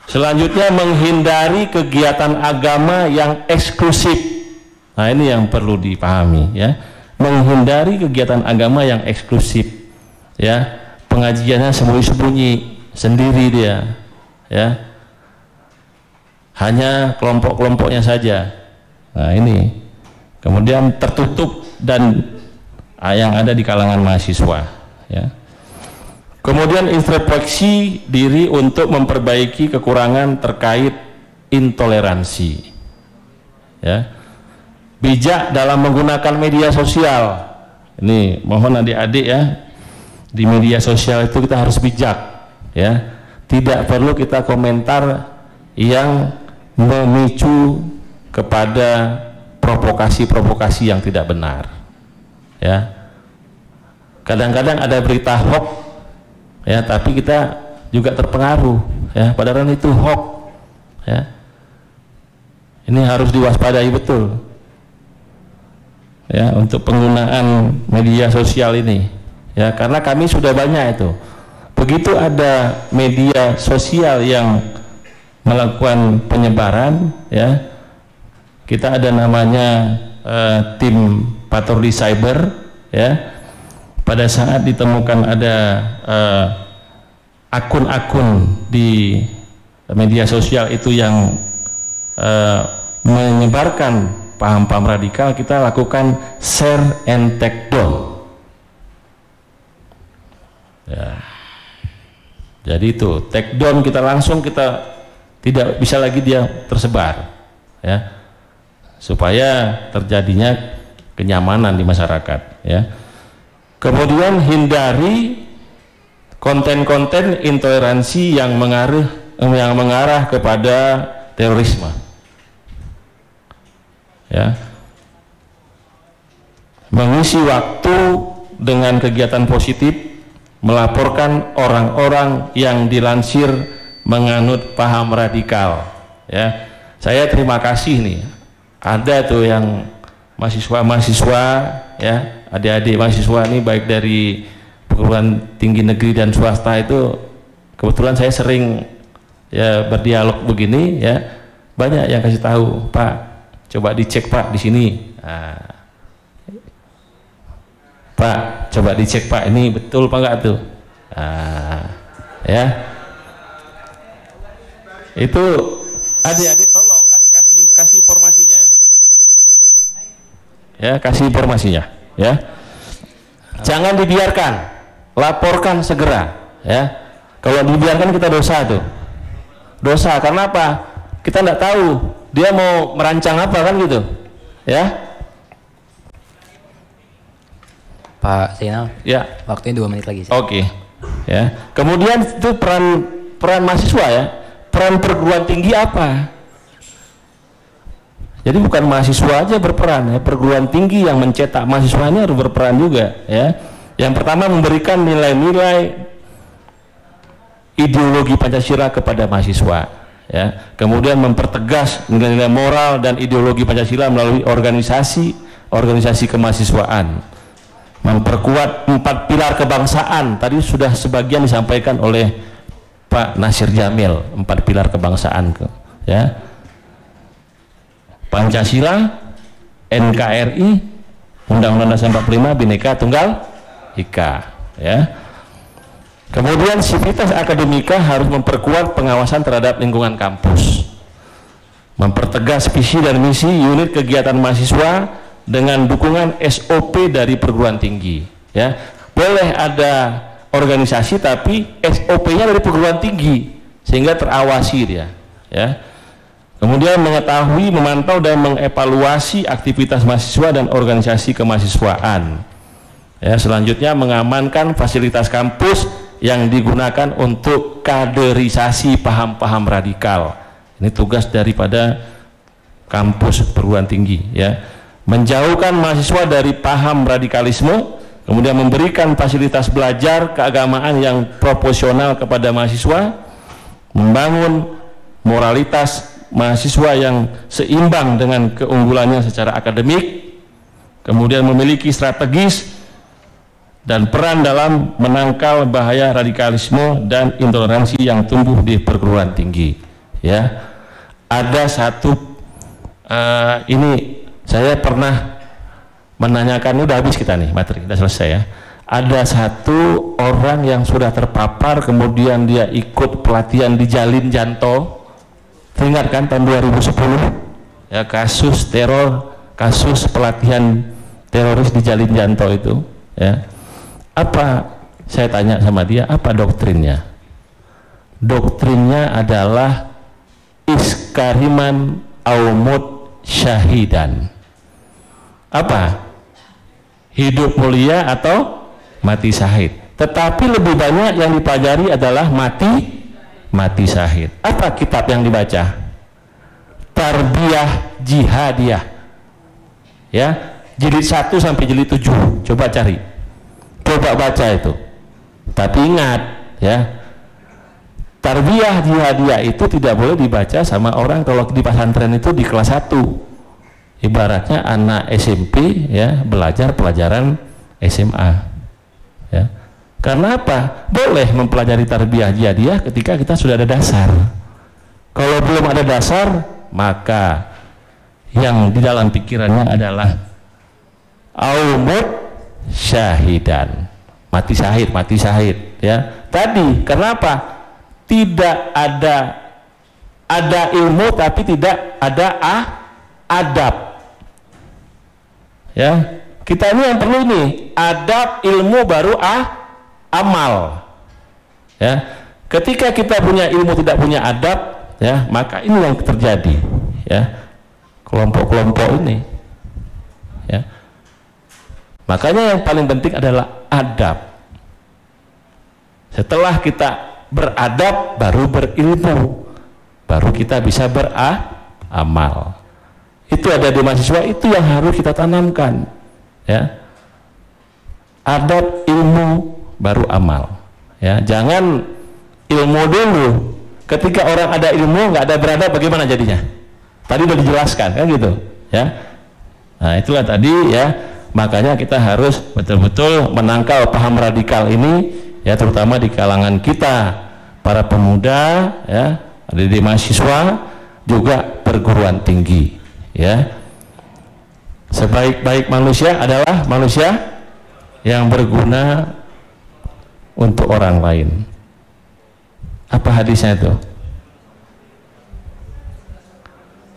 Selanjutnya menghindari kegiatan agama yang eksklusif. Nah, ini yang perlu dipahami, ya. Menghindari kegiatan agama yang eksklusif, ya. Pengajiannya sembunyi-sembunyi sendiri dia, ya. Hanya kelompok-kelompoknya saja. Nah, ini kemudian tertutup dan yang ada di kalangan mahasiswa, ya. Kemudian introspeksi diri untuk memperbaiki kekurangan terkait intoleransi. Ya. Bijak dalam menggunakan media sosial. Ini mohon adik-adik ya, di media sosial itu kita harus bijak ya. Tidak perlu kita komentar yang memicu kepada provokasi-provokasi yang tidak benar. Ya. Kadang-kadang ada berita hoax ya, tapi kita juga terpengaruh ya, padahal itu hoax ya. Ini harus diwaspadai betul ya untuk penggunaan media sosial ini ya, karena kami sudah banyak itu. Begitu ada media sosial yang melakukan penyebaran ya, kita ada namanya tim patroli cyber ya. Pada saat ditemukan ada akun-akun di media sosial itu yang menyebarkan paham-paham radikal, kita lakukan share and take down ya. Jadi itu take down, kita langsung, kita tidak bisa lagi dia tersebar ya, supaya terjadinya kenyamanan di masyarakat ya. Kemudian hindari konten-konten intoleransi yang mengarah kepada terorisme ya. Mengisi waktu dengan kegiatan positif, melaporkan orang-orang yang dilansir menganut paham radikal ya. Saya terima kasih nih, ada tuh yang mahasiswa-mahasiswa ya, adik-adik mahasiswa ini baik dari perguruan tinggi negeri dan swasta, itu kebetulan saya sering ya berdialog begini ya, banyak yang kasih tahu, Pak coba dicek Pak di sini, nah, Pak coba dicek Pak ini betul Pak enggak tuh, nah, ya itu adik-adik tolong kasih informasinya ya, kasih informasinya ya, jangan dibiarkan, laporkan segera ya. Kalau dibiarkan kita dosa tuh, dosa. Karena apa? Kita nggak tahu dia mau merancang apa kan gitu ya. Pak Zainal Ya, waktunya 2 menit lagi. oke ya. Kemudian itu peran mahasiswa ya, peran perguruan tinggi apa? Jadi bukan mahasiswa aja berperan ya, perguruan tinggi yang mencetak mahasiswanya harus berperan juga ya. Yang pertama, memberikan nilai-nilai ideologi Pancasila kepada mahasiswa ya. Kemudian mempertegas nilai-nilai moral dan ideologi Pancasila melalui organisasi kemahasiswaan. Memperkuat 4 pilar kebangsaan, tadi sudah sebagian disampaikan oleh Pak Nasir Jamil, 4 pilar kebangsaan ya. Pancasila, NKRI, Undang-Undang Dasar 45, Bhinneka Tunggal Ika ya. Kemudian sivitas akademika harus memperkuat pengawasan terhadap lingkungan kampus, mempertegas visi dan misi unit kegiatan mahasiswa dengan dukungan SOP dari perguruan tinggi ya. Boleh ada organisasi tapi SOP-nya dari perguruan tinggi sehingga terawasi dia ya. Kemudian mengetahui, memantau dan mengevaluasi aktivitas mahasiswa dan organisasi kemahasiswaan ya. Selanjutnya mengamankan fasilitas kampus yang digunakan untuk kaderisasi paham-paham radikal. Ini tugas daripada kampus perguruan tinggi ya. Menjauhkan mahasiswa dari paham radikalisme, kemudian memberikan fasilitas belajar keagamaan yang proporsional kepada mahasiswa, membangun moralitas mahasiswa yang seimbang dengan keunggulannya secara akademik, kemudian memiliki strategis dan peran dalam menangkal bahaya radikalisme dan intoleransi yang tumbuh di perguruan tinggi ya. Ada satu ini saya pernah menanyakan, udah habis kita nih materi, udah selesai ya. Ada satu orang yang sudah terpapar, kemudian dia ikut pelatihan di Jalin Janto, ingat kan tahun 2010 ya, kasus teror, kasus pelatihan teroris di Jalin Janto itu ya. Apa Saya tanya sama dia, apa doktrinnya? Doktrinnya adalah iskariman aumut syahidan. Apa? Hidup mulia atau mati syahid. Tetapi lebih banyak yang dipelajari adalah mati syahid. Apa kitab yang dibaca? Tarbiyah Jihadiyah. Ya, jilid 1 sampai jilid 7. Coba cari. Coba baca itu. Tapi ingat, ya. Tarbiyah Jihadiyah itu tidak boleh dibaca sama orang kalau di pesantren itu di kelas 1. Ibaratnya anak SMP ya belajar pelajaran SMA. Ya. Karena apa? Boleh mempelajari tarbiyah jihadiyah ketika kita sudah ada dasar. Kalau belum ada dasar, maka yang di dalam pikirannya adalah aumut syahidan. Mati syahid ya. Tadi kenapa? Tidak ada ilmu tapi tidak ada adab. Ya, kita ini yang perlu nih adab, ilmu baru amal. Ya, ketika kita punya ilmu tidak punya adab, ya maka ini yang terjadi. Ya, kelompok-kelompok ini. Ya, makanya yang paling penting adalah adab. Setelah kita beradab baru berilmu, baru kita bisa beramal. Itu ada di mahasiswa, itu yang harus kita tanamkan ya. Adab, ilmu, baru amal ya. Jangan ilmu dulu, ketika orang ada ilmu nggak ada beradab, bagaimana jadinya? Tadi udah dijelaskan kan gitu ya. Nah itulah tadi ya, makanya kita harus betul-betul menangkal paham radikal ini ya, terutama di kalangan kita para pemuda ya, ada di mahasiswa juga perguruan tinggi ya. Sebaik-baik manusia adalah manusia yang berguna untuk orang lain. Apa hadisnya itu?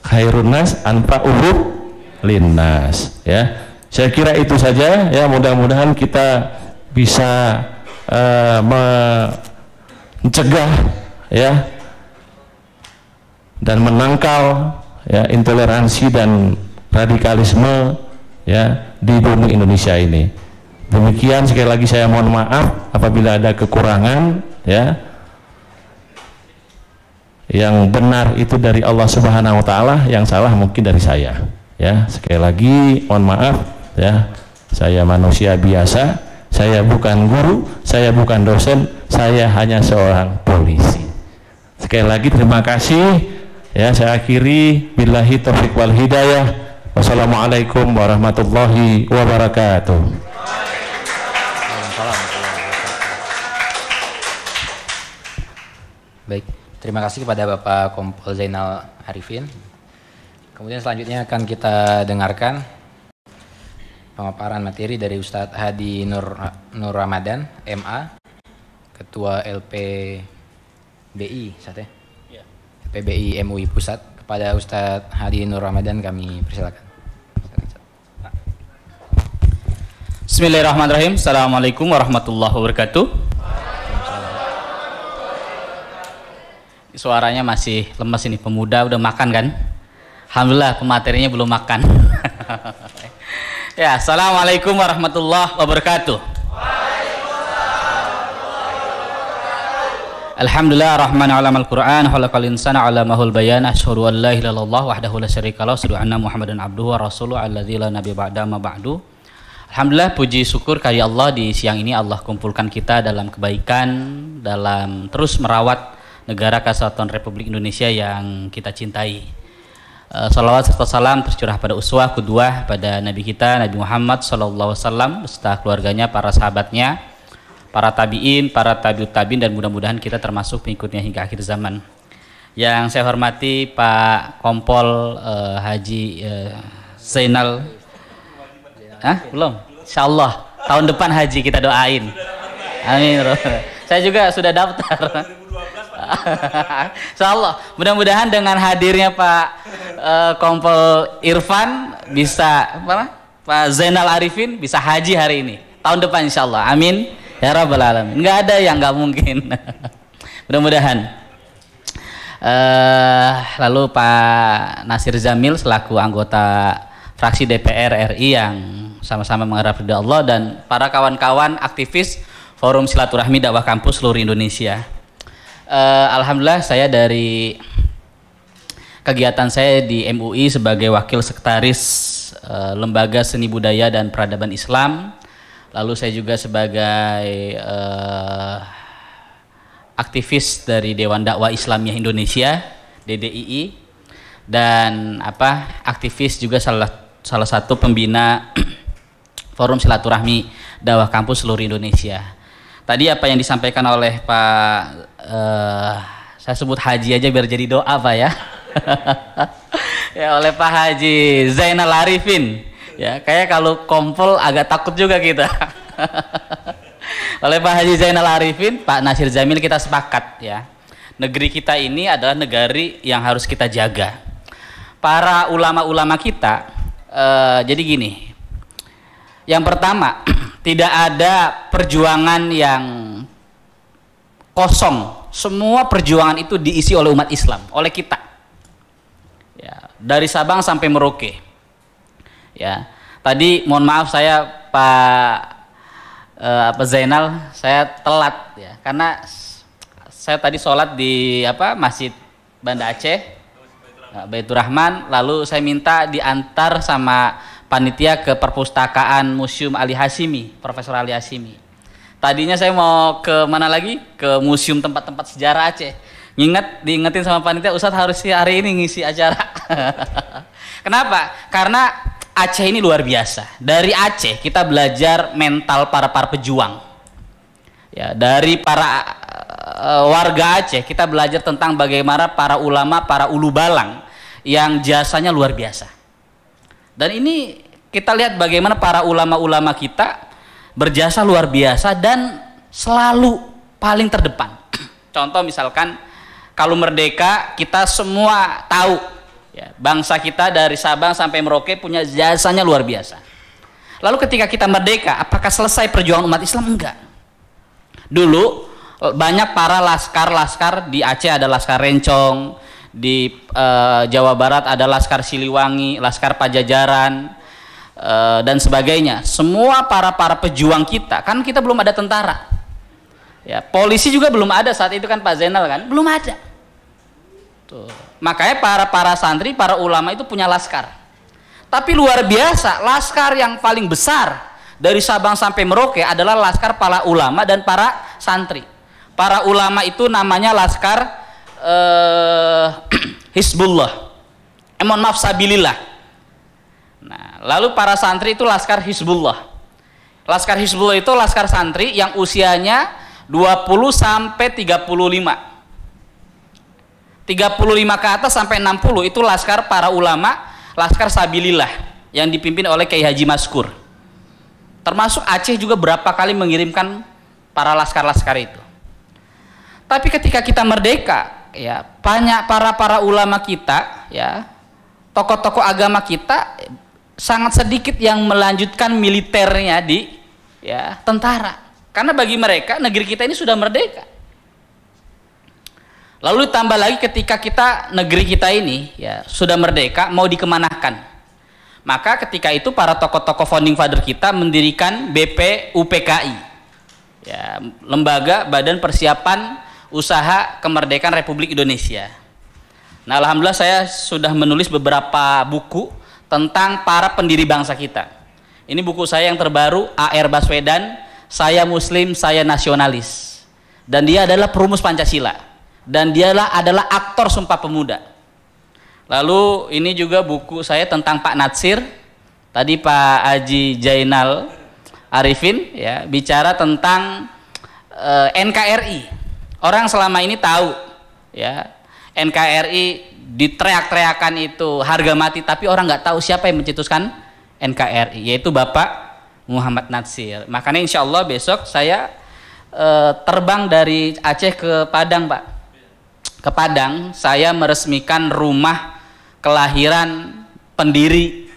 Khairun nas anfa'uhum linnas ya. Saya kira itu saja ya, mudah-mudahan kita bisa mencegah ya dan menangkal ya intoleransi dan radikalisme ya di bumi Indonesia ini. Demikian, sekali lagi saya mohon maaf apabila ada kekurangan ya. Yang benar itu dari Allah Subhanahu wa taala, yang salah mungkin dari saya ya. Sekali lagi mohon maaf ya. Saya manusia biasa, saya bukan guru, saya bukan dosen, saya hanya seorang polisi. Sekali lagi terima kasih ya, saya akhiri billahi taufiq wal hidayah. Wassalamualaikum warahmatullahi wabarakatuh. Baik, terima kasih kepada Bapak Kompol Zainal Arifin. Kemudian selanjutnya akan kita dengarkan pemaparan materi dari Ustadz Hadi Nur Ramadan, MA, Ketua LPBI, ya. LPBI MUI Pusat. Kepada Ustadz Hadi Nur Ramadan kami persilakan. Bismillahirrahmanirrahim. Assalamualaikum warahmatullahi wabarakatuh. Suaranya masih lemes ini, pemuda udah makan kan? Alhamdulillah pematerinya belum makan. Ya, assalamualaikum warahmatullahi wabarakatuh. Alhamdulillah rahman alamal Qur'an khalaqal insana alamahul bayan asyhadu an la ilaha illallah wahdahu la syarika lahu asyhadu anna Muhammadan abduhu wa rasuluhu alladzi la nabiyya ba'da ma ba'du. Alhamdulillah, puji syukur kali Allah di siang ini Allah kumpulkan kita dalam kebaikan, dalam terus merawat negara Kesatuan Republik Indonesia yang kita cintai. Salawat serta salam tercurah pada uswah qudwah pada Nabi kita Nabi Muhammad SAW beserta keluarganya, para sahabatnya, para tabi'in, para tabi'ut tabi'in, dan mudah-mudahan kita termasuk pengikutnya hingga akhir zaman. Yang saya hormati Pak Kompol Haji Zainal. Belum? Insyaallah tahun depan haji kita doain. Amin. Saya juga sudah daftar. Insyaallah mudah-mudahan dengan hadirnya Pak Kompol Irfan bisa Pak Zainal Arifin bisa haji hari ini, tahun depan insyaallah. Amin Ya Rabbal Alamin. Nggak ada yang nggak mungkin. Mudah-mudahan. Lalu Pak Nasir Zamil selaku anggota fraksi DPR RI yang sama-sama mengharap ridha Allah, dan para kawan-kawan aktivis Forum Silaturahmi Dakwah Kampus seluruh Indonesia. Alhamdulillah saya dari kegiatan saya di MUI sebagai wakil sekretaris Lembaga Seni Budaya dan Peradaban Islam. Lalu saya juga sebagai aktivis dari Dewan Dakwah Islamiyah Indonesia DDII, dan aktivis juga salah satu pembina Forum Silaturahmi Dakwah Kampus seluruh Indonesia. Tadi apa yang disampaikan oleh Pak saya sebut Haji aja biar jadi doa Pak ya. Ya oleh Pak Haji Zainal Arifin. Ya, kayak kalau kompol agak takut juga kita. Oleh Pak Haji Zainal Arifin, Pak Nasir Zamil, kita sepakat ya. Negeri kita ini adalah negeri yang harus kita jaga. Para ulama-ulama kita, jadi gini. Yang pertama, tidak ada perjuangan yang kosong. Semua perjuangan itu diisi oleh umat Islam, oleh kita. Ya, dari Sabang sampai Merauke. Ya, tadi mohon maaf saya Pak Zainal, saya telat ya, karena saya tadi sholat di Masjid Banda Aceh, Baitur Rahman, lalu saya minta diantar sama panitia ke perpustakaan Museum Ali Hashimi, Profesor Ali Hashimi. Tadinya saya mau ke mana lagi? Ke museum tempat-tempat sejarah Aceh. Diingetin sama panitia, Ustadz harus hari ini ngisi acara. Kenapa? Karena Aceh ini luar biasa. Dari Aceh kita belajar mental para pejuang. Ya, dari para warga Aceh kita belajar tentang bagaimana para ulama, para ulu balang yang jasanya luar biasa. Dan ini kita lihat bagaimana para ulama-ulama kita berjasa luar biasa dan selalu paling terdepan. Contoh misalkan kalau merdeka kita semua tahu ya, bangsa kita dari Sabang sampai Merauke punya jasanya luar biasa. Lalu ketika kita merdeka, apakah selesai perjuangan umat Islam? Enggak. Dulu banyak para laskar-laskar, di Aceh ada Laskar Rencong, di Jawa Barat ada Laskar Siliwangi, Laskar Pajajaran, dan sebagainya. Semua para pejuang kita, kan kita belum ada tentara. Ya, polisi juga belum ada saat itu kan Pak Zainal kan, belum ada. Tuh. Makanya para santri, para ulama itu punya laskar. Tapi luar biasa, laskar yang paling besar dari Sabang sampai Merauke adalah laskar para ulama dan para santri. Para ulama itu namanya laskar Hizbullah. Mohon maaf, Sabilillah. Nah, lalu para santri itu laskar Hizbullah. Laskar Hizbullah itu laskar santri yang usianya 20 sampai 35. 35 ke atas sampai 60 itu laskar para ulama, laskar Sabilillah yang dipimpin oleh Kiai Haji Maskur. Termasuk Aceh juga berapa kali mengirimkan para laskar-laskar itu. Tapi ketika kita merdeka, ya banyak para ulama kita, ya tokoh-tokoh agama kita sangat sedikit yang melanjutkan militernya di ya tentara. Karena bagi mereka negeri kita ini sudah merdeka. Lalu ditambah lagi ketika negeri kita ini ya sudah merdeka, mau dikemanakan. Maka ketika itu para tokoh-tokoh founding father kita mendirikan BPUPKI, ya, Lembaga Badan Persiapan Usaha Kemerdekaan Republik Indonesia. Nah, alhamdulillah saya sudah menulis beberapa buku tentang para pendiri bangsa kita. Ini buku saya yang terbaru, A.R. Baswedan, Saya Muslim, Saya Nasionalis. Dan dia adalah perumus Pancasila. Dan dia adalah aktor Sumpah Pemuda. Lalu ini juga buku saya tentang Pak Natsir. Tadi Pak Haji Zainal Arifin ya bicara tentang NKRI. Orang selama ini tahu ya NKRI diteriak-teriakan itu harga mati, tapi orang nggak tahu siapa yang mencetuskan NKRI, yaitu Bapak Muhammad Natsir. Makanya insya Allah besok saya terbang dari Aceh ke Padang, Pak. Ke Padang, saya meresmikan rumah kelahiran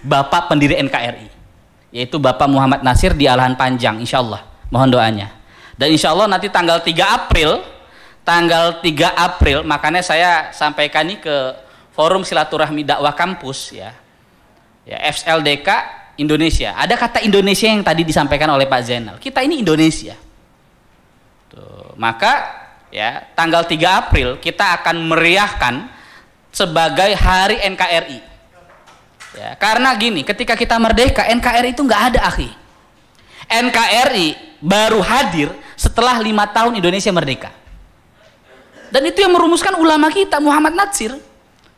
Bapak pendiri NKRI, yaitu Bapak Muhammad Natsir di Alahan Panjang, insya Allah. Mohon doanya. Dan insya Allah nanti tanggal 3 April, makanya saya sampaikan ini ke Forum Silaturahmi Dakwah Kampus ya FSLDK Indonesia. Ada kata Indonesia yang tadi disampaikan oleh Pak Zainal. Kita ini Indonesia. Tuh, maka ya tanggal 3 April kita akan meriahkan sebagai Hari NKRI. Ya, karena gini, ketika kita merdeka, NKRI itu nggak ada, akhi. NKRI baru hadir setelah 5 tahun Indonesia merdeka. Dan itu yang merumuskan ulama kita, Muhammad Natsir,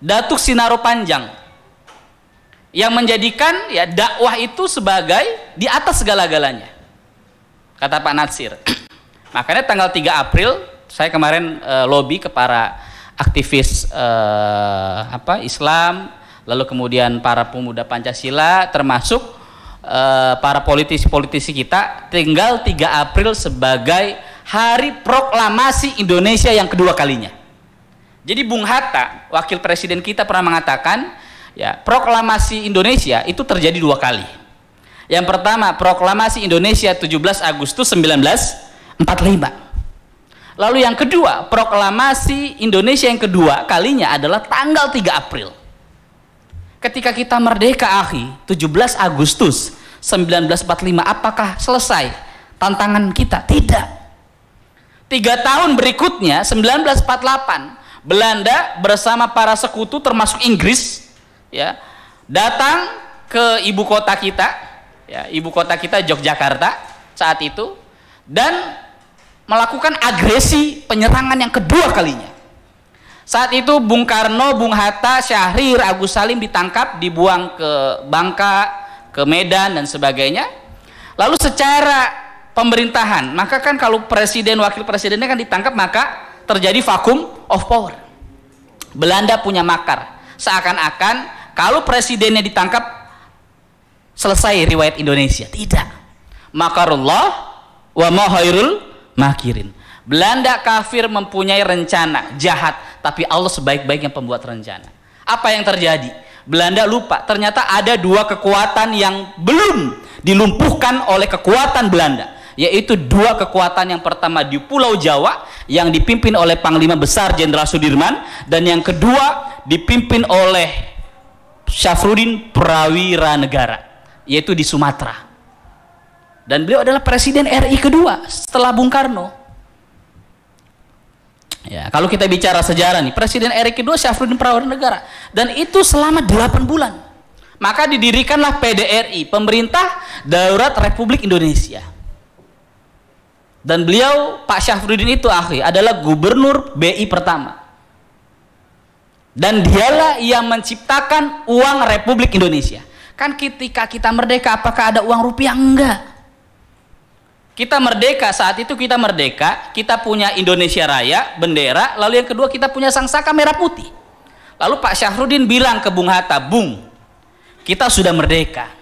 Datuk Sinaro Panjang, yang menjadikan ya dakwah itu sebagai di atas segala-galanya, kata Pak Natsir. Makanya tanggal 3 April saya kemarin lobby ke para aktivis Islam, lalu kemudian para pemuda Pancasila, termasuk para politisi-politisi kita, tinggal 3 April sebagai Hari Proklamasi Indonesia yang kedua kalinya. Jadi Bung Hatta, wakil presiden kita, pernah mengatakan ya proklamasi Indonesia itu terjadi 2 kali. Yang pertama proklamasi Indonesia 17 Agustus 1945. Lalu yang kedua, proklamasi Indonesia yang kedua kalinya adalah tanggal 3 April. Ketika kita merdeka, akhi, 17 Agustus 1945, apakah selesai tantangan kita? Tidak. 3 tahun berikutnya, 1948, Belanda bersama para sekutu termasuk Inggris ya datang ke ibu kota kita, ya, ibu kota kita Yogyakarta saat itu, dan melakukan agresi penyerangan yang kedua kalinya. Saat itu Bung Karno, Bung Hatta, Syahrir, Agus Salim ditangkap, dibuang ke Bangka, ke Medan dan sebagainya. Lalu secara pemerintahan, maka kan kalau presiden, wakil presidennya kan ditangkap, maka terjadi vacuum of power. Belanda punya makar, seakan-akan kalau presidennya ditangkap selesai riwayat Indonesia. Tidak. Makarullah wa ma khairul makirin. Belanda kafir mempunyai rencana jahat, tapi Allah sebaik-baiknya pembuat rencana. Apa yang terjadi? Belanda lupa, ternyata ada 2 kekuatan yang belum dilumpuhkan oleh kekuatan Belanda, yaitu 2 kekuatan. Yang pertama di Pulau Jawa yang dipimpin oleh Panglima Besar Jenderal Sudirman, dan yang kedua dipimpin oleh Syafruddin Prawira Negara, yaitu di Sumatera. Dan beliau adalah Presiden RI kedua setelah Bung Karno. Ya, kalau kita bicara sejarah nih, Presiden RI kedua Syafruddin Prawira Negara, dan itu selama 8 bulan. Maka didirikanlah PDRI, Pemerintah Darurat Republik Indonesia. Dan beliau, Pak Syafruddin itu, akhi, adalah gubernur BI pertama. Dan dialah yang menciptakan uang Republik Indonesia. Kan ketika kita merdeka, apakah ada uang rupiah? Enggak. Kita merdeka, saat itu kita merdeka, kita punya Indonesia Raya, bendera, lalu yang kedua kita punya sangsaka merah putih. Lalu Pak Syafruddin bilang ke Bung Hatta, Bung, kita sudah merdeka,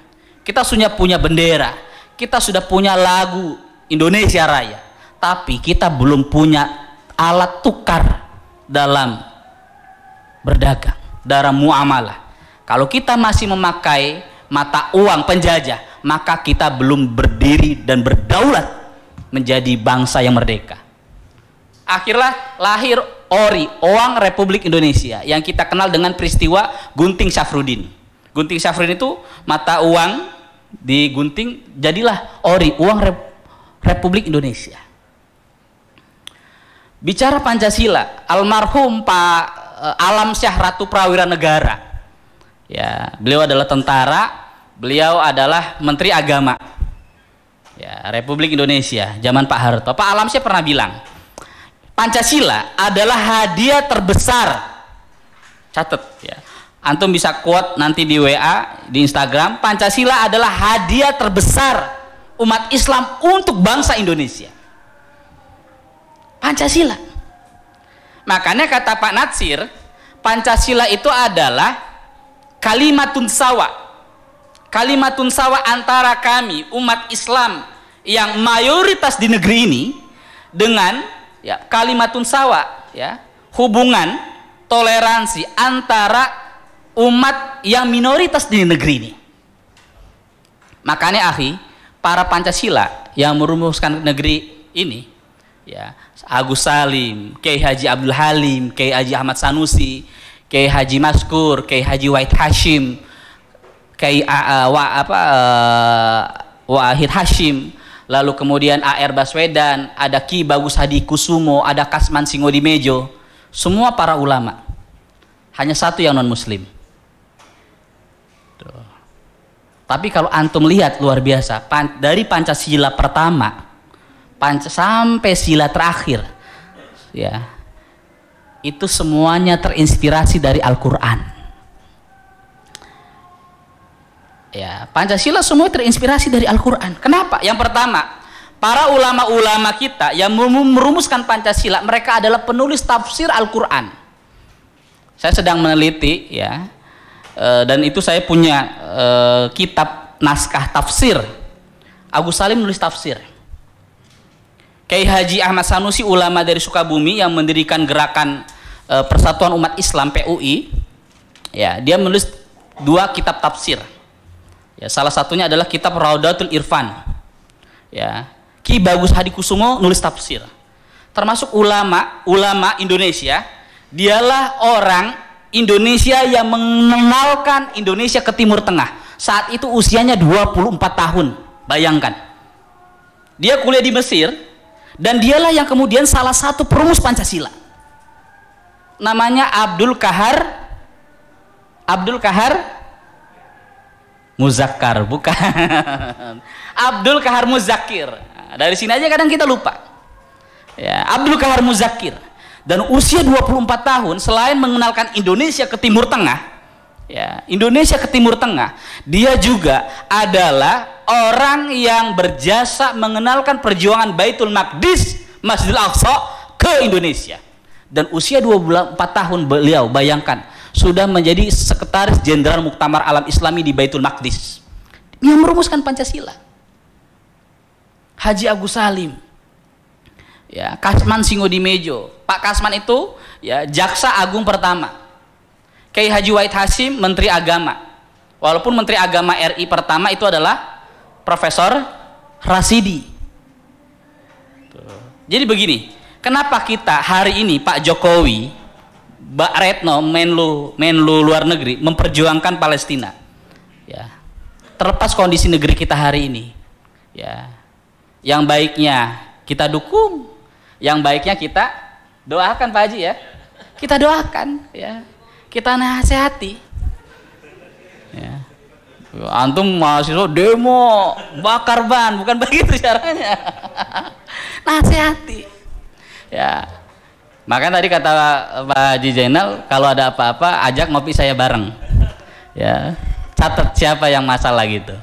kita sudah punya bendera, kita sudah punya lagu Indonesia Raya, tapi kita belum punya alat tukar dalam berdagang, dalam muamalah. Kalau kita masih memakai mata uang penjajah, maka kita belum berdiri dan berdaulat menjadi bangsa yang merdeka. Akhirnya lahir ORI, Uang Republik Indonesia, yang kita kenal dengan peristiwa Gunting Syafruddin. Gunting Syafruddin itu mata uang digunting, jadilah ORI, Uang Republik Indonesia. Bicara Pancasila, almarhum Pak Alam Syah Ratu Prawira Negara, ya, beliau adalah tentara, beliau adalah Menteri Agama, ya, Republik Indonesia zaman Pak Harto. Pak Alam Syah pernah bilang, Pancasila adalah hadiah terbesar. Catat ya, antum bisa quote nanti di WA, di Instagram. Pancasila adalah hadiah terbesar umat Islam untuk bangsa Indonesia. Pancasila. Makanya kata Pak Natsir, Pancasila itu adalah kalimatun sawa. Kalimatun sawa antara kami umat Islam yang mayoritas di negeri ini dengan ya kalimatun sawa, ya, hubungan toleransi antara umat yang minoritas di negeri ini. Makanya akhi, para Pancasila yang merumuskan negeri ini, ya, Agus Salim, Kiai Haji Abdul Halim, Kiai Haji Ahmad Sanusi, Kiai Haji Maskur, Kiai Haji Wahid Hashim, Kiai Wahid Hashim, lalu kemudian A.R. Baswedan, ada Ki Bagus Hadi Kusumo, ada Kasman Singodimejo, semua para ulama. Hanya satu yang non muslim. Tuh. Tapi kalau antum lihat luar biasa, dari Pancasila pertama sampai sila terakhir, ya, itu semuanya terinspirasi dari Al-Quran. Ya, Pancasila semua terinspirasi dari Al-Quran. Kenapa? Yang pertama, para ulama-ulama kita yang merumuskan Pancasila, mereka adalah penulis tafsir Al-Quran. Saya sedang meneliti, ya, dan itu saya punya kitab naskah tafsir. Agus Salim nulis tafsir. Kiai Haji Ahmad Sanusi, ulama dari Sukabumi yang mendirikan gerakan Persatuan Umat Islam PUI, ya, dia menulis 2 kitab tafsir. Ya, salah satunya adalah kitab Raudatul Irfan. Ya, Ki Bagus Hadi Kusumo nulis tafsir. Termasuk ulama Indonesia, dialah orang Indonesia yang mengenalkan Indonesia ke Timur Tengah. Saat itu usianya 24 tahun. Bayangkan. Dia kuliah di Mesir dan dialah yang kemudian salah satu perumus Pancasila. Namanya Abdul Kahar Muzakkar, bukan. Abdul Kahar Muzakir. Dari sini aja kadang kita lupa. Ya, Abdul Kahar Muzakir. Dan usia 24 tahun, selain mengenalkan Indonesia ke Timur Tengah, ya, Indonesia ke Timur Tengah, dia juga adalah orang yang berjasa mengenalkan perjuangan Baitul Maqdis, Masjidil Aqsa ke Indonesia. Dan usia 24 tahun beliau, bayangkan, sudah menjadi sekretaris jenderal Muktamar Alam Islami di Baitul Maqdis, yang merumuskan Pancasila. Haji Agus Salim, ya, Kasman Singodimejo. Pak Kasman itu, ya, jaksa agung pertama. Kiai Haji Wahid Hashim, Menteri Agama. Walaupun Menteri Agama RI pertama itu adalah Profesor Rasidi. Jadi begini, kenapa kita hari ini Pak Jokowi, Mbak Retno, Menlu luar negeri memperjuangkan Palestina, ya, terlepas kondisi negeri kita hari ini, ya, yang baiknya kita dukung, yang baiknya kita doakan, Pak Haji, ya, kita doakan, ya, kita nasihati, ya. Antum mahasiswa demo bakar ban, bukan begitu caranya. Nasihati, ya. Makanya tadi kata Pak Haji Zainal, kalau ada apa-apa ajak ngopi saya bareng, ya, catat siapa yang masalah gitu.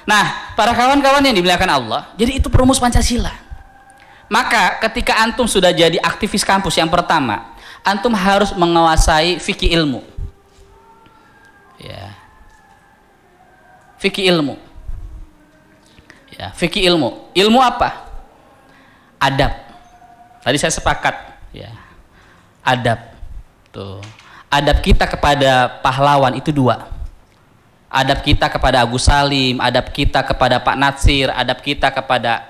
Nah, para kawan-kawan yang dimuliakan Allah, jadi itu perumus Pancasila. Maka ketika antum sudah jadi aktivis kampus, yang pertama, antum harus menguasai fikih ilmu. Ya. Fikih ilmu. Ya, fikih ilmu. Ilmu apa? Adab. Tadi saya sepakat, ya. Adab. Tuh. Adab kita kepada pahlawan itu 2. Adab kita kepada Agus Salim, adab kita kepada Pak Natsir, adab kita kepada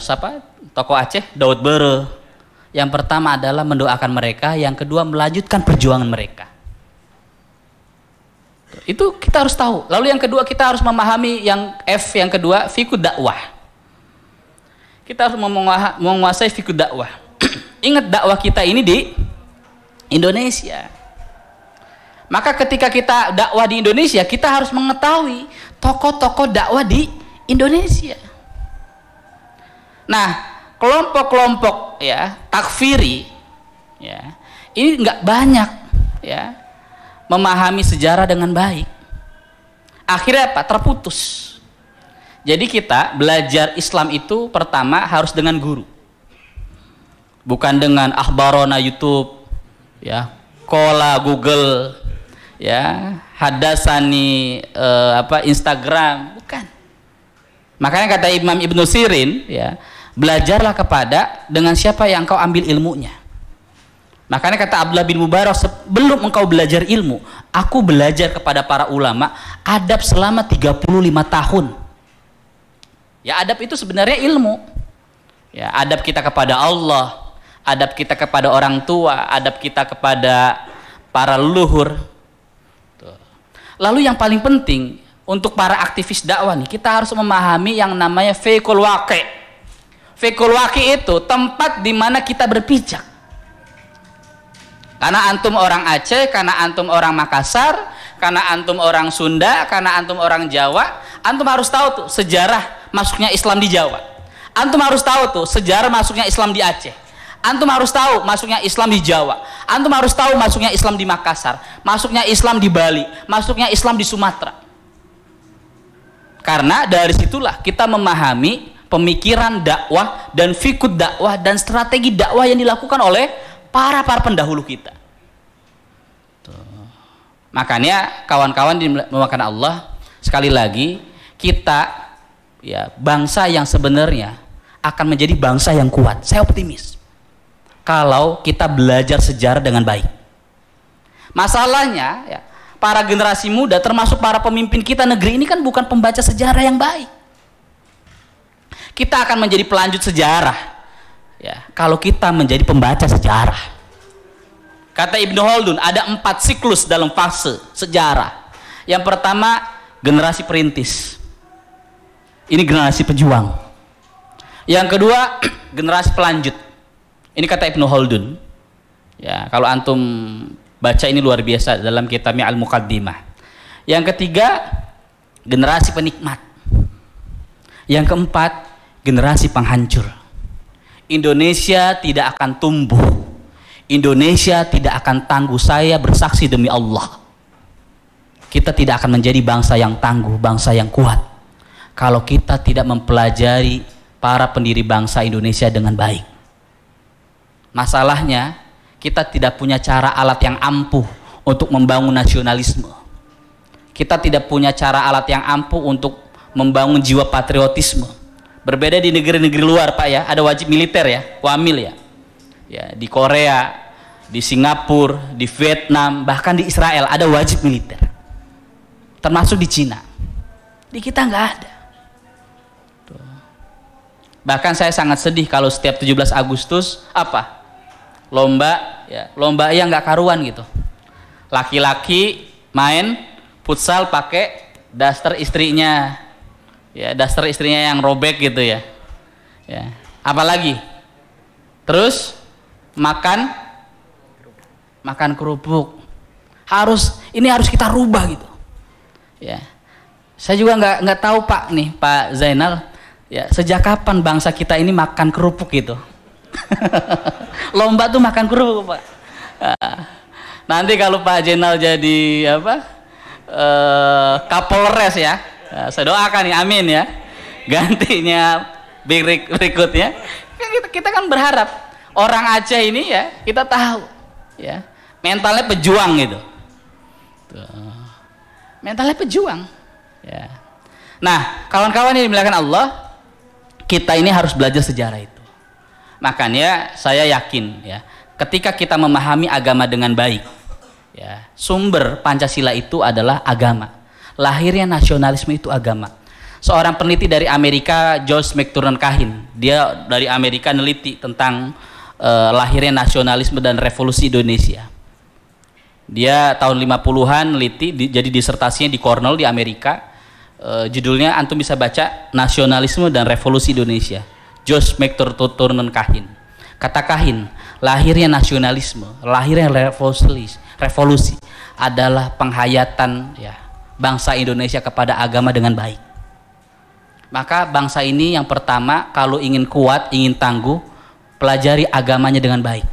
siapa? Tokoh Aceh, Daud Bere. Yang pertama adalah mendoakan mereka, yang kedua melanjutkan perjuangan mereka. Itu kita harus tahu. Lalu yang kedua, kita harus memahami yang F, yang kedua, fiqh dakwah. Kita harus menguasai fiqh dakwah. Ingat, dakwah kita ini di Indonesia. Maka ketika kita dakwah di Indonesia, kita harus mengetahui tokoh-tokoh dakwah di Indonesia. Nah, kelompok-kelompok, ya, takfiri, ya, ini nggak banyak, ya, memahami sejarah dengan baik. Akhirnya apa? Terputus. Jadi kita belajar Islam itu pertama harus dengan guru, bukan dengan akhbarona YouTube, ya, kola Google, ya, hadasani Instagram, bukan. Makanya kata Imam Ibnu Sirin, ya, belajarlah kepada dengan siapa yang engkau ambil ilmunya. Makanya kata Abdullah bin Mubarak, sebelum engkau belajar ilmu, aku belajar kepada para ulama adab selama 35 tahun. Ya, adab itu sebenarnya ilmu. Ya, adab kita kepada Allah, adab kita kepada orang tua, adab kita kepada para leluhur. Tuh. Lalu yang paling penting untuk para aktivis dakwah nih, kita harus memahami yang namanya fiqhul waqi'. Fiqhul waqi' itu tempat di mana kita berpijak. Karena antum orang Aceh, karena antum orang Makassar, karena antum orang Sunda, karena antum orang Jawa, antum harus tahu tuh sejarah masuknya Islam di Jawa. Antum harus tahu tuh sejarah masuknya Islam di Aceh. Antum harus tahu masuknya Islam di Jawa. Antum harus tahu masuknya Islam di Makassar, masuknya Islam di Bali, masuknya Islam di Sumatera. Karena dari situlah kita memahami pemikiran dakwah dan fikih dakwah dan strategi dakwah yang dilakukan oleh para pendahulu kita. Tuh. Makanya kawan-kawan dimuliakan Allah, sekali lagi kita ya bangsa yang sebenarnya akan menjadi bangsa yang kuat. Saya optimis kalau kita belajar sejarah dengan baik. Masalahnya ya, para generasi muda termasuk para pemimpin kita negeri ini kan bukan pembaca sejarah yang baik. Kita akan menjadi pelanjut sejarah ya kalau kita menjadi pembaca sejarah. Kata Ibnu Khaldun, ada 4 siklus dalam fase sejarah. Yang pertama, generasi perintis. Ini generasi pejuang. Yang kedua, generasi pelanjut. Ini kata Ibnu Khaldun. Ya, kalau antum baca ini luar biasa dalam kitabnya Al-Muqaddimah. Yang ketiga, generasi penikmat. Yang keempat, generasi penghancur. Indonesia tidak akan tumbuh. Indonesia tidak akan tangguh, saya bersaksi demi Allah. Kita tidak akan menjadi bangsa yang tangguh, bangsa yang kuat kalau kita tidak mempelajari para pendiri bangsa Indonesia dengan baik. Masalahnya, kita tidak punya cara alat yang ampuh untuk membangun nasionalisme. Kita tidak punya cara alat yang ampuh untuk membangun jiwa patriotisme. Berbeda di negeri-negeri luar, Pak ya, ada wajib militer ya, wamil ya. Ya, di Korea, di Singapura, di Vietnam, bahkan di Israel ada wajib militer. Termasuk di Cina. Di kita nggak ada. Bahkan saya sangat sedih kalau setiap 17 Agustus apa? Lomba ya, lomba yang nggak karuan gitu. Laki-laki main futsal pakai daster istrinya. Ya, daster istrinya yang robek gitu ya. Ya. Apalagi? Terus makan kerupuk. Ini harus kita rubah gitu. Ya. Saya juga nggak tahu Pak nih, Pak Zainal. Ya, sejak kapan bangsa kita ini makan kerupuk gitu? Lomba tuh makan kerupuk, Pak. Nanti kalau Pak Zainal jadi apa? Kapolres ya. Saya doakan nih, amin ya. Gantinya berikutnya. Kita kan berharap orang Aceh ini ya, kita tahu ya, mentalnya pejuang gitu. Tuh. Mentalnya pejuang. Ya. Nah, kawan-kawan yang dimuliakan Allah, kita ini harus belajar sejarah itu. Makanya saya yakin ya, ketika kita memahami agama dengan baik, ya, sumber Pancasila itu adalah agama. Lahirnya nasionalisme itu agama. Seorang peneliti dari Amerika, George McTurnan Cahin, dia dari Amerika neliti tentang lahirnya nasionalisme dan revolusi Indonesia. Dia tahun 50-an neliti, jadi disertasinya di Cornell di Amerika. Judulnya antum bisa baca, Nasionalisme dan Revolusi Indonesia, George McTurnan Cahin. Kata Cahin, lahirnya nasionalisme, lahirnya revolusi adalah penghayatan ya, bangsa Indonesia kepada agama dengan baik. Maka bangsa ini yang pertama, kalau ingin kuat, ingin tangguh, pelajari agamanya dengan baik.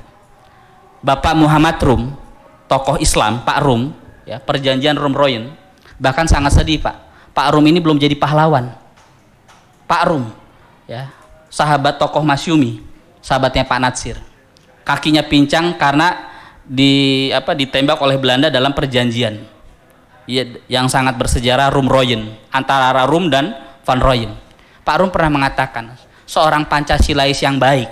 Bapak Muhammad Rum, tokoh Islam, Pak Rum, ya, perjanjian Rum-Royen, bahkan sangat sedih Pak Rum ini belum jadi pahlawan. Pak Rum, ya, sahabat tokoh Masyumi, sahabatnya Pak Natsir, kakinya pincang karena ditembak oleh Belanda dalam perjanjian ya, yang sangat bersejarah Rum-Royen, antara Rum dan Van Royen. Pak Rum pernah mengatakan, seorang Pancasilais yang baik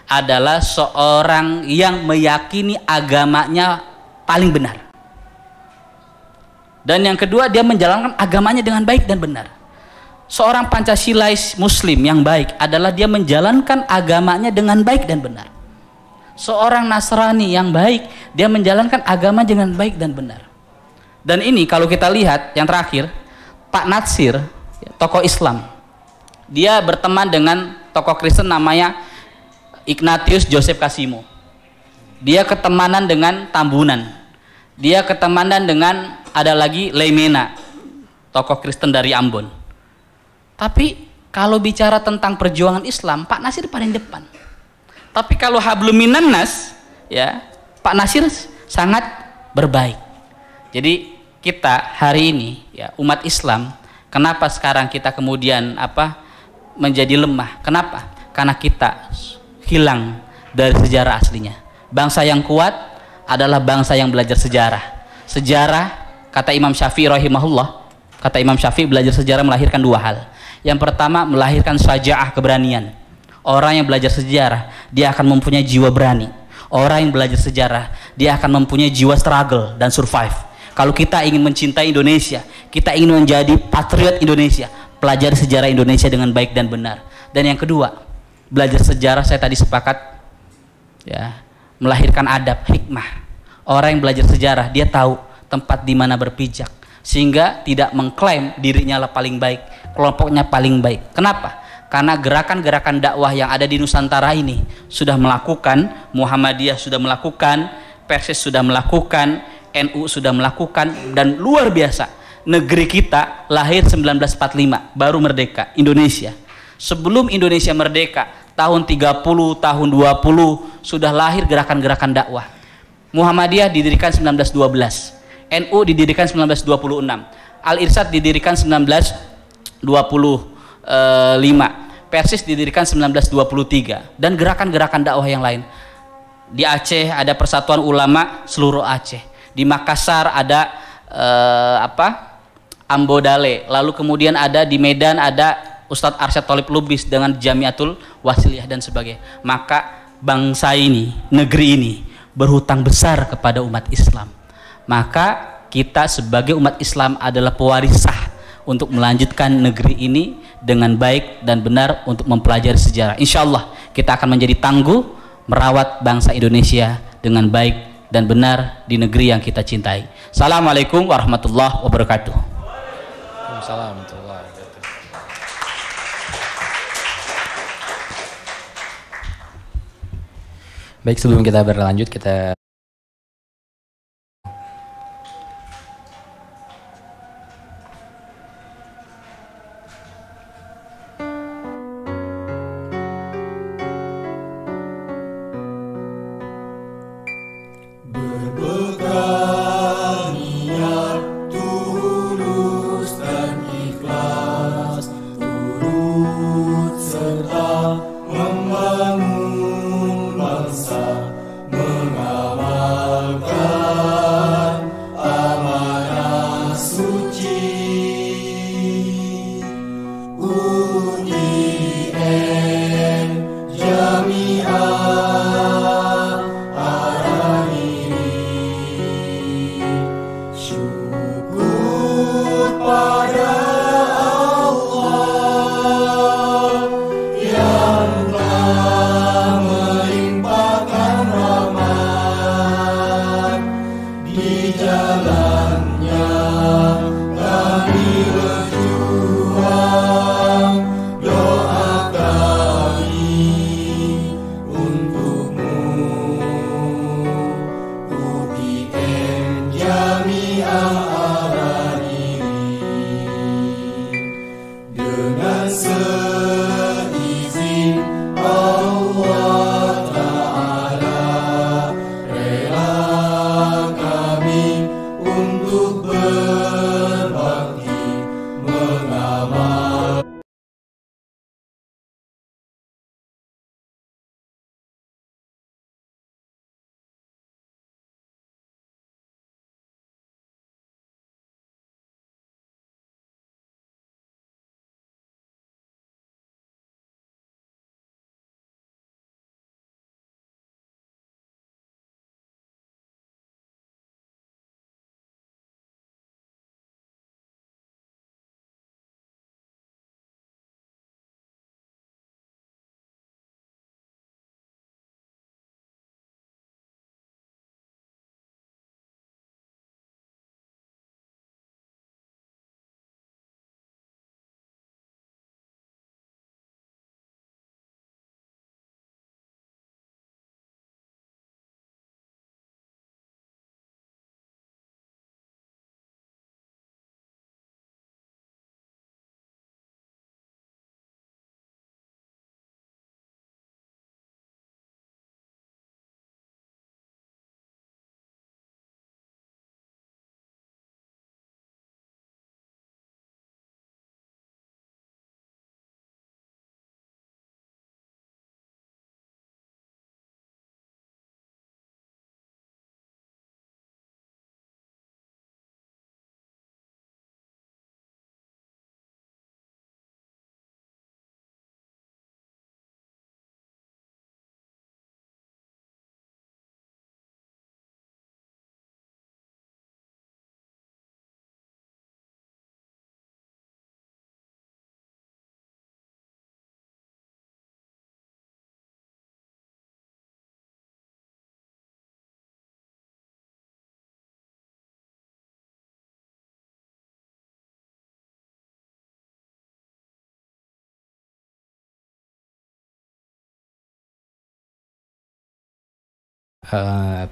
adalah seorang yang meyakini agamanya paling benar. Dan yang kedua, dia menjalankan agamanya dengan baik dan benar. Seorang Pancasilais Muslim yang baik adalah dia menjalankan agamanya dengan baik dan benar. Seorang Nasrani yang baik, dia menjalankan agama dengan baik dan benar. Dan ini kalau kita lihat yang terakhir, Pak Natsir, tokoh Islam, dia berteman dengan tokoh Kristen namanya Ignatius Joseph Kasimo. Dia ketemanan dengan Tambunan. Dia ketemanan dengan ada lagi Leimena, tokoh Kristen dari Ambon. Tapi kalau bicara tentang perjuangan Islam, Pak Natsir paling depan. Tapi kalau hablum minan nas, ya, Pak Natsir sangat berbaik. Jadi kita hari ini, ya, umat Islam, kenapa sekarang kita kemudian menjadi lemah? Kenapa? Karena kita hilang dari sejarah aslinya. Bangsa yang kuat adalah bangsa yang belajar sejarah. Sejarah, kata Imam Syafi'i rahimahullah, kata Imam Syafi'i, belajar sejarah melahirkan dua hal. Yang pertama, melahirkan syaja'ah, keberanian. Orang yang belajar sejarah, dia akan mempunyai jiwa berani. Orang yang belajar sejarah, dia akan mempunyai jiwa struggle dan survive. Kalau kita ingin mencintai Indonesia, kita ingin menjadi patriot Indonesia, pelajari sejarah Indonesia dengan baik dan benar. Dan yang kedua, belajar sejarah, saya tadi sepakat, ya, melahirkan adab, hikmah. Orang yang belajar sejarah, dia tahu tempat di mana berpijak, sehingga tidak mengklaim dirinya lah paling baik, kelompoknya paling baik. Kenapa? Karena gerakan-gerakan dakwah yang ada di Nusantara ini sudah melakukan, Muhammadiyah sudah melakukan, Persis sudah melakukan, NU sudah melakukan, dan luar biasa. Negeri kita lahir 1945, baru merdeka, Indonesia. Sebelum Indonesia merdeka, tahun 30, tahun 20, sudah lahir gerakan-gerakan dakwah. Muhammadiyah didirikan 1912, NU didirikan 1926, Al-Irsyad didirikan 1925, Persis didirikan 1923, dan gerakan-gerakan dakwah yang lain. Di Aceh ada Persatuan Ulama seluruh Aceh. Di Makassar ada Ambodale. Lalu kemudian ada di Medan ada Ustadz Arsyad Tholib Lubis dengan Jamiatul Wasiliyah dan sebagainya. Maka bangsa ini, negeri ini berhutang besar kepada umat Islam. Maka kita sebagai umat Islam adalah pewaris sah untuk melanjutkan negeri ini dengan baik dan benar, untuk mempelajari sejarah. Insya Allah kita akan menjadi tangguh merawat bangsa Indonesia dengan baik dan benar di negeri yang kita cintai. Assalamualaikum warahmatullahi wabarakatuh. Waalaikumsalam warahmatullahi wabarakatuh. Baik, sebelum kita berlanjut, kita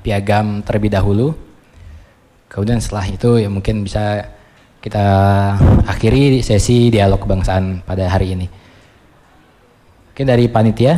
piagam terlebih dahulu. Kemudian setelah itu ya mungkin bisa kita akhiri sesi dialog kebangsaan pada hari ini. Oke, dari panitia.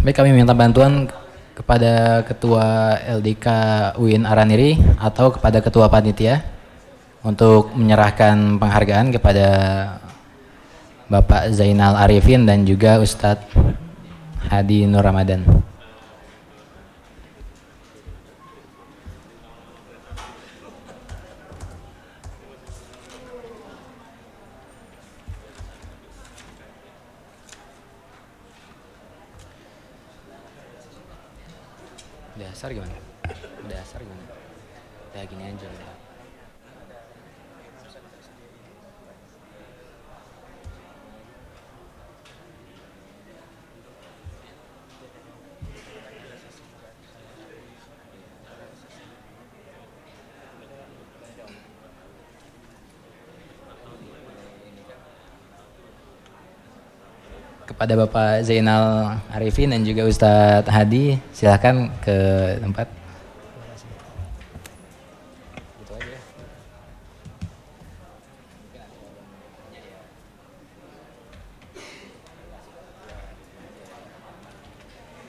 Baik, kami minta bantuan kepada Ketua LDK UIN Araniri atau kepada Ketua Panitia untuk menyerahkan penghargaan kepada Bapak Zainal Arifin dan juga Ustadz Hadi Nur Ramadan. Dasar gimana? Dasar gimana? Ya gini aja udah. Kepada Bapak Zainal Arifin dan juga Ustadz Hadi, silakan ke tempat.